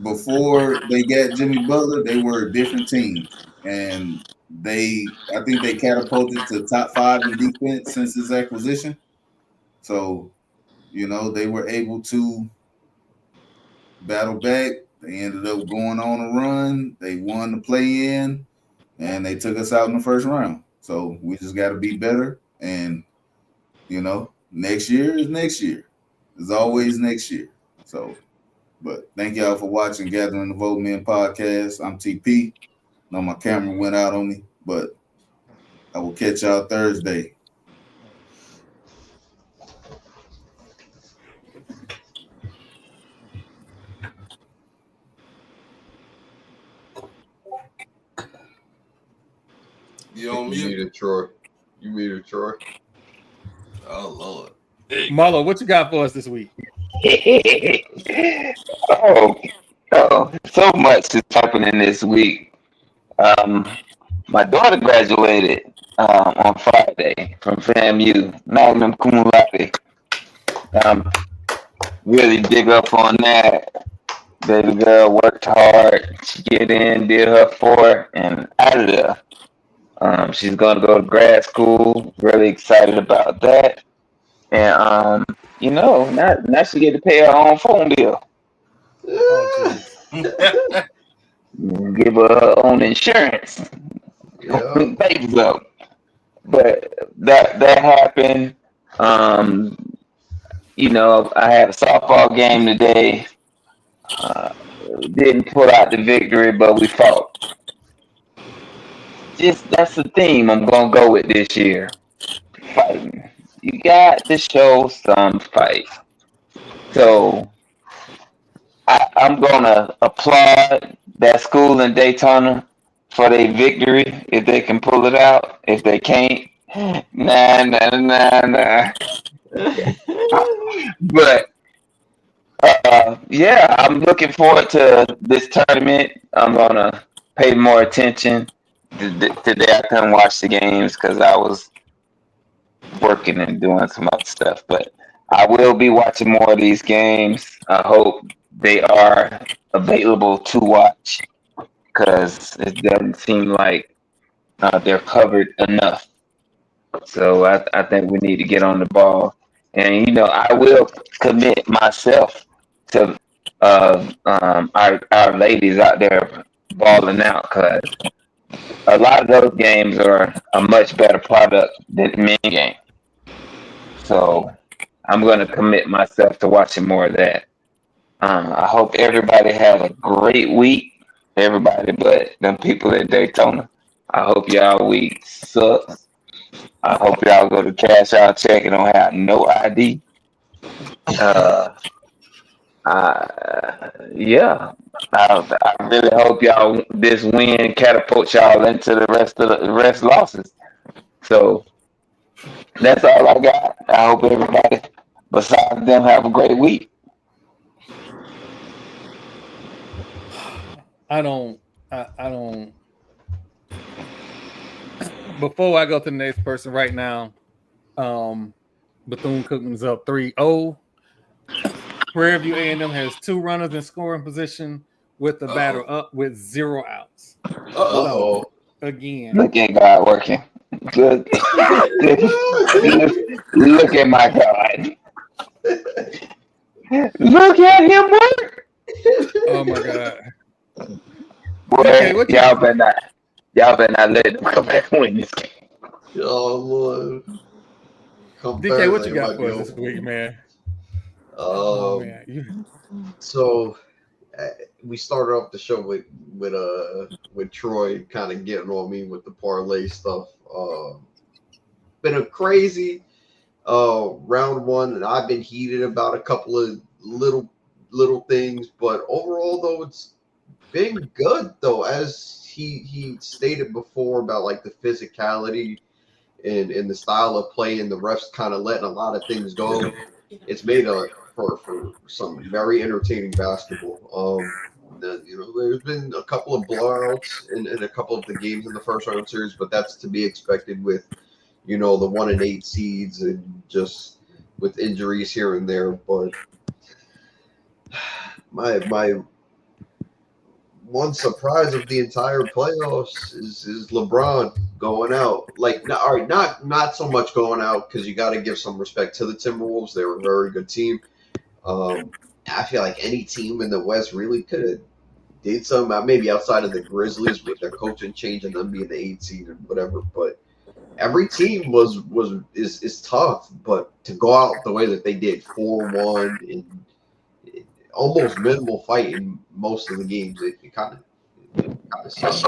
before they got Jimmy Butler, they were a different team. And I think they catapulted to top 5 in defense since this acquisition. So, they were able to battle back. They ended up going on a run. They won the play-in, and they took us out in the first round. So we just got to be better. And, next year is next year. There's always next year. So, but thank y'all for watching Gathering the Vote Men podcast. I'm TP. I know my camera went out on me, but I will catch y'all Thursday. You on mute? muted, Troy. You muted, Troy. Oh, Lord. Marlo, what you got for us this week? oh, so much is happening this week. My daughter graduated on Friday from FAMU, magna cum laude. Really dig up on that. Baby girl worked hard. She get in, did her 4, and out of there. She's going to go to grad school. Really excited about that. And now she get to pay her own phone bill. Oh, geez. Give her her own insurance. Yeah. Things up. But that happened. Um, I had a softball game today. Didn't pull out the victory, but we fought. Just that's the theme I'm gonna go with this year. Fighting. You got to show some fight. So I'm gonna applaud that school in Daytona for their victory if they can pull it out. If they can't, nah. But yeah, I'm looking forward to this tournament. I'm gonna pay more attention. Today I couldn't watch the games because I was working and doing some other stuff, but I will be watching more of these games. I hope they are available to watch because it doesn't seem like they're covered enough. So I think we need to get on the ball. And, I will commit myself to our ladies out there balling out because a lot of those games are a much better product than the men game. So I'm going to commit myself to watching more of that. I hope everybody have a great week. Everybody but them people at Daytona. I hope y'all week sucks. I hope y'all go to cash out check and don't have no ID. Yeah. I really hope y'all this win catapult y'all into the rest losses. So that's all I got. I hope everybody besides them have a great week. I don't. Before I go to the next person right now, Bethune-Cookman's up 3-0. Prairie View A&M has 2 runners in scoring position with the batter up with 0 outs. Uh-oh. Again. Look at God working. Good. Look at my God. Look at him work. Oh my God. Boy, DK, y'all better not let them come back and win this game. Oh Lord. DK, what you got for us this week, man? Man. So we started off the show with Troy kind of getting on me with the parlay stuff. Been a crazy round one, and I've been heated about a couple of little things, but overall though it's been good though, as he stated before about like the physicality and the style of play and the refs kind of letting a lot of things go. It's made for some very entertaining basketball. There's been a couple of blowouts in a couple of the games in the first round series, but that's to be expected with the 1-8 seeds and just with injuries here and there. But my one surprise of the entire playoffs is LeBron going out. Like, all right, not so much going out because you got to give some respect to the Timberwolves. They're a very good team. I feel like any team in the West really could have did something, maybe outside of the Grizzlies with their coaching change and them being the 8 seed and whatever. But every team is tough. But to go out the way that they did, 4-1 and almost minimal fight in most of the games, it kind of sucks.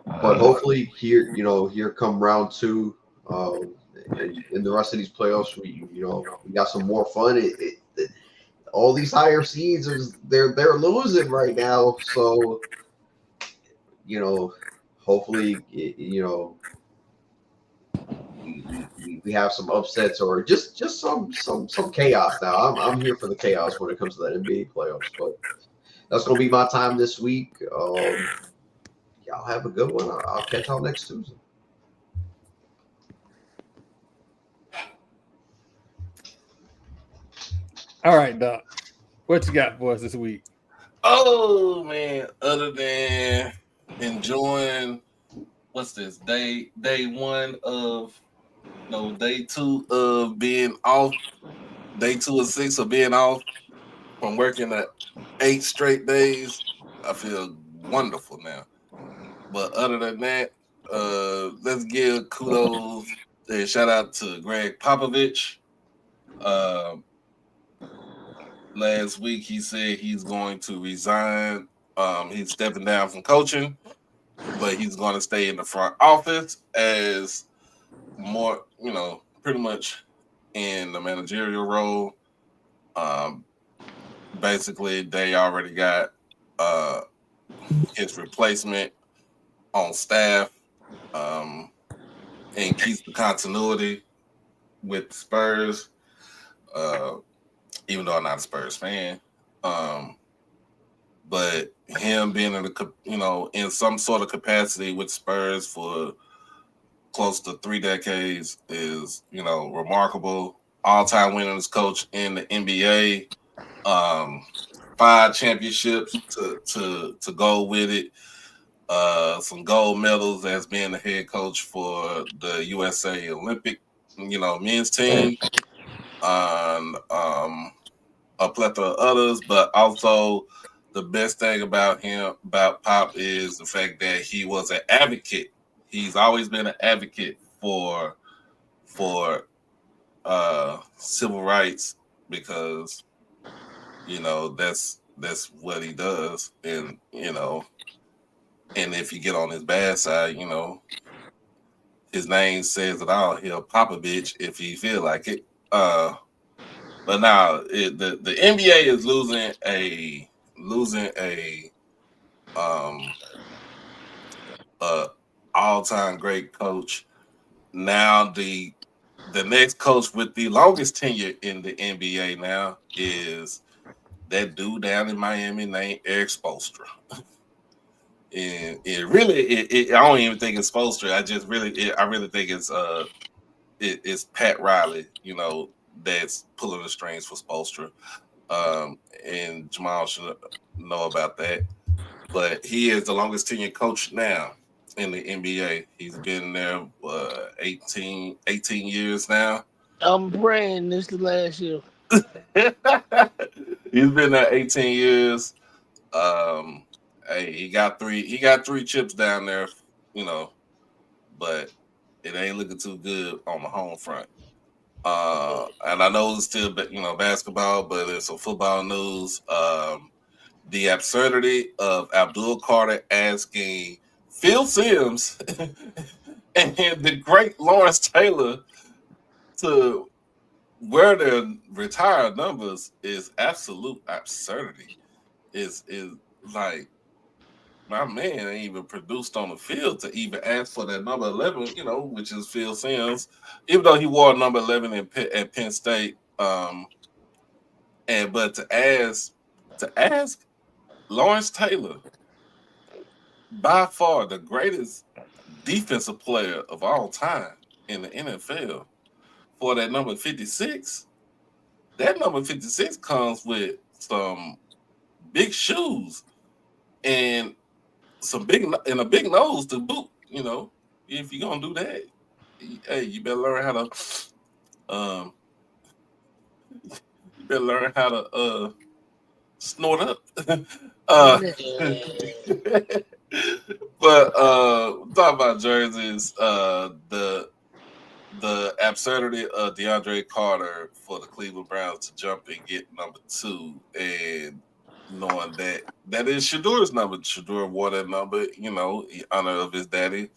But hopefully here come round 2, and in the rest of these playoffs, we got some more fun. All these higher seeds they're losing right now, so hopefully we have some upsets or just some chaos now. I'm here for the chaos when it comes to the NBA playoffs, but that's gonna be my time this week. Y'all have a good one. I'll catch y'all next Tuesday. All right, Doc. What you got for us this week? Oh man, other than enjoying what's this day 1 of No, day 2 of being off, day 2 of 6 of being off from working at 8 straight days. I feel wonderful now. But other than that, let's give kudos and shout out to Greg Popovich. Last week he said he's going to resign. He's stepping down from coaching, but he's going to stay in the front office as more, pretty much in the managerial role. Basically, they already got his replacement on staff, and keeps the continuity with the Spurs. Even though I'm not a Spurs fan, but him being in some sort of capacity with Spurs for close to 3 decades is remarkable. All-time winningest coach in the NBA, 5 championships to go with it. Some gold medals as being the head coach for the USA Olympic, men's team, and a plethora of others. But also, the best thing about Pop, is the fact that he was an advocate. He's always been an advocate for civil rights, because that's what he does, and and if you get on his bad side, his name says it all. He'll pop a bitch if he feel like it. But now the NBA is losing a all-time great coach. Now the next coach with the longest tenure in the NBA now is that dude down in Miami named Eric Spoelstra. And I don't even think it's Spoelstra. I really think it's Pat Riley, that's pulling the strings for Spoelstra. And Jamal should know about that. But he is the longest tenured coach now in the NBA. He's been there 18 years now. I'm praying this the last year. He's been there 18 years. Hey, he got three chips down there, but it ain't looking too good on the home front. And I know it's still, basketball, but it's some football news. The absurdity of Abdul Carter asking Phil Simms and the great Lawrence Taylor to wear their retired numbers is absolute absurdity. Is like, my man ain't even produced on the field to even ask for that number 11, which is Phil Simms, even though he wore number 11 at Penn State. But to ask Lawrence Taylor, by far the greatest defensive player of all time in the NFL, for that number 56, that number 56 comes with some big shoes and a big nose to boot. If you're gonna do that, hey, you better learn how to snort up. But talk about jerseys. The absurdity of DeAndre Carter for the Cleveland Browns to jump and get number 2, and knowing that is Shadur's number. Shadur wore that number, in honor of his daddy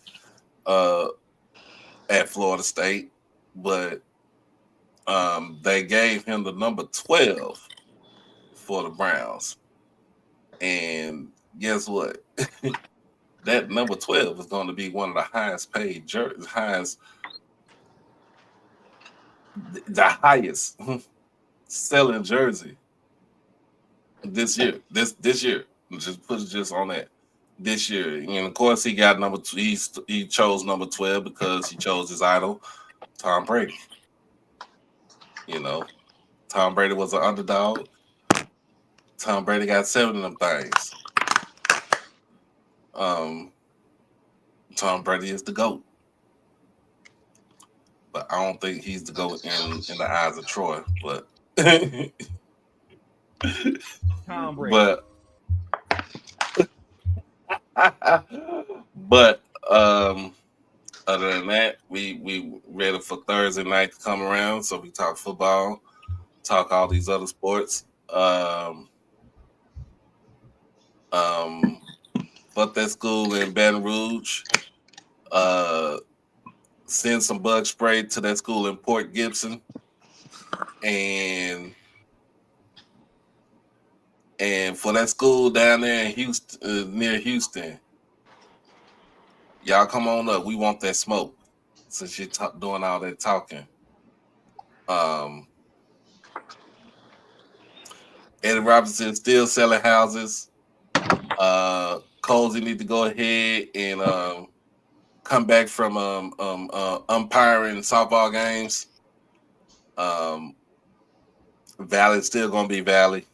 at Florida State. But they gave him the number 12 for the Browns. And guess what? That number 12 is going to be one of the highest paid jerseys, the highest selling jersey this year. This year, just put it just on that. This year, and of course, he got number 2. He chose number 12 because he chose his idol, Tom Brady. Tom Brady was an underdog. Tom Brady got 7 of them things. Tom Brady is the GOAT. but I don't think he's the GOAT in the eyes of Troy. But Tom Brady. but other than that, we ready for Thursday night to come around. So we talk football, talk all these other sports. Fuck that school in Baton Rouge. Send some bug spray to that school in Port Gibson, and for that school down there in Houston, near Houston, y'all come on up. We want that smoke. Since you're doing all that talking, Eddie Robinson still selling houses. Cozy need to go ahead and come back from umpiring softball games. Valley's still gonna be Valley,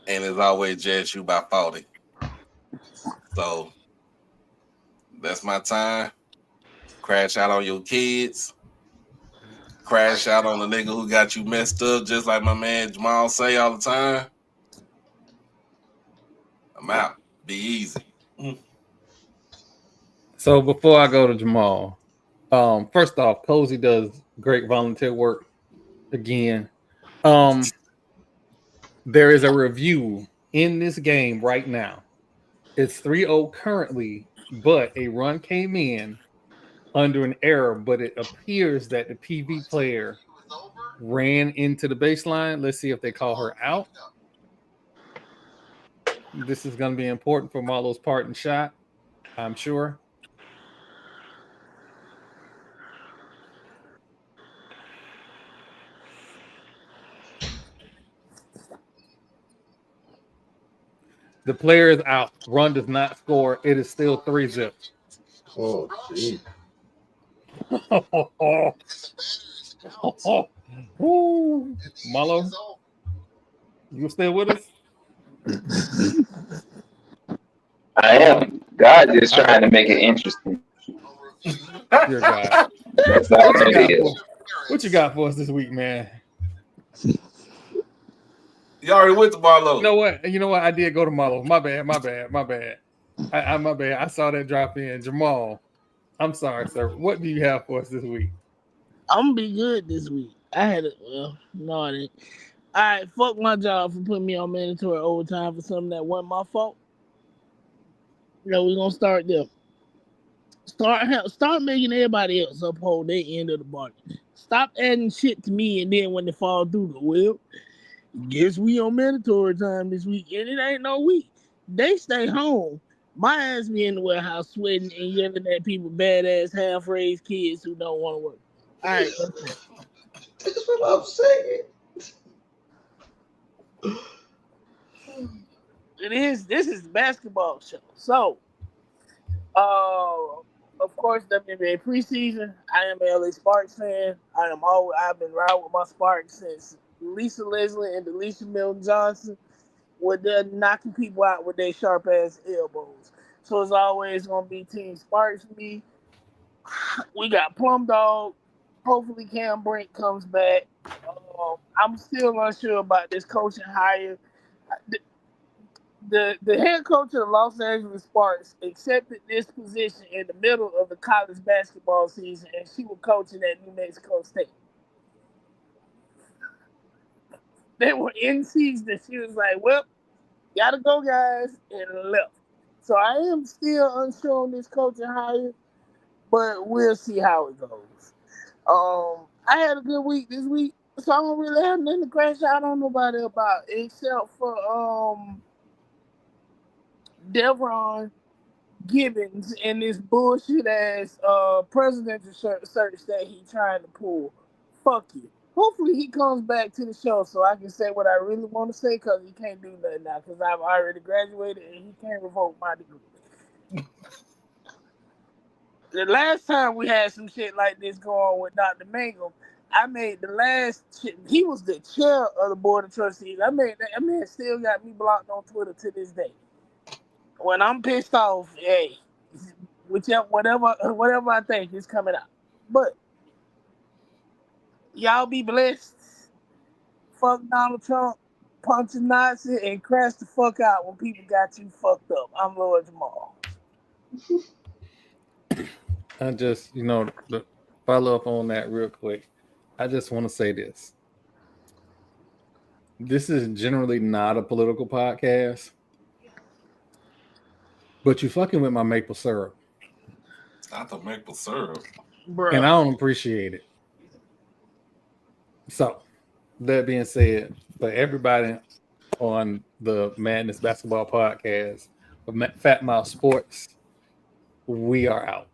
and as always, JSU by 40. So that's my time. Crash out on your kids. Crash out on the nigga who got you messed up, just like my man Jamal say all the time. I'm out. Be easy. So before I go to Jamal, first off, Cozy does great volunteer work again. There is a review in this game right now. It's 3-0 currently, but a run came in under an error, but it appears that the PV player ran into the baseline. Let's see if they call her out. This is going to be important for Marlo's parting shot, I'm sure. The player is out. Run does not score. It is still 3-0. Oh, jeez. Woo. Marlo, you still with us? I am. God is trying to make it interesting. Dear God. That's all it is. What you got for us this week, man? You already went to Marlo. You know what? I did go to Marlo. My bad. My bad. I saw that drop in. Jamal, I'm sorry, sir. What do you have for us this week? I'm gonna be good this week. I had it. Well, no, I didn't. All right, fuck my job for putting me on mandatory overtime for something that wasn't my fault. Yeah, we're gonna start there. Start making everybody else uphold their end of the bargain. Stop adding shit to me, and then when they fall through, well, guess we on mandatory time this week, and it ain't no week. They stay home. My ass be in the warehouse sweating and yelling at people, badass half-raised kids who don't want to work. All right, that's what I'm saying. This is the basketball show. So, of course, WNBA preseason. I am a LA Sparks fan. I've been riding with my Sparks since Lisa Leslie and Delisha Milton Johnson were there knocking people out with their sharp ass elbows. So it's always gonna be Team Sparks for me. We got Plum Dog. Hopefully Cam Brink comes back. I'm still unsure about this coaching hire. The head coach of the Los Angeles Sparks accepted this position in the middle of the college basketball season, and she was coaching at New Mexico State. They were in season. She was like, well, gotta go, guys, and left. So I am still unsure on this coaching hire, but we'll see how it goes. I had a good week this week, so I don't really have nothing to crash out on nobody about except for Devron Gibbons and this bullshit ass presidential search that he trying to pull. Fuck you. Hopefully he comes back to the show so I can say what I really want to say, because he can't do nothing now because I've already graduated and he can't revoke my degree. The last time we had some shit like this go on with Dr. Mangum, I made the last shit. He was the chair of the board of trustees. I made that man still got me blocked on Twitter to this day. When I'm pissed off, hey, whatever I think is coming out. But y'all be blessed. Fuck Donald Trump, punch a Nazi, and crash the fuck out when people got you fucked up. I'm Lord Jamal. I just, to follow up on that real quick. I just want to say this. This is generally not a political podcast, but you fucking with my maple syrup. Not the maple syrup. Bruh. And I don't appreciate it. So, that being said, for everybody on the Madness Basketball Podcast of Fat Mouth Sports, we are out.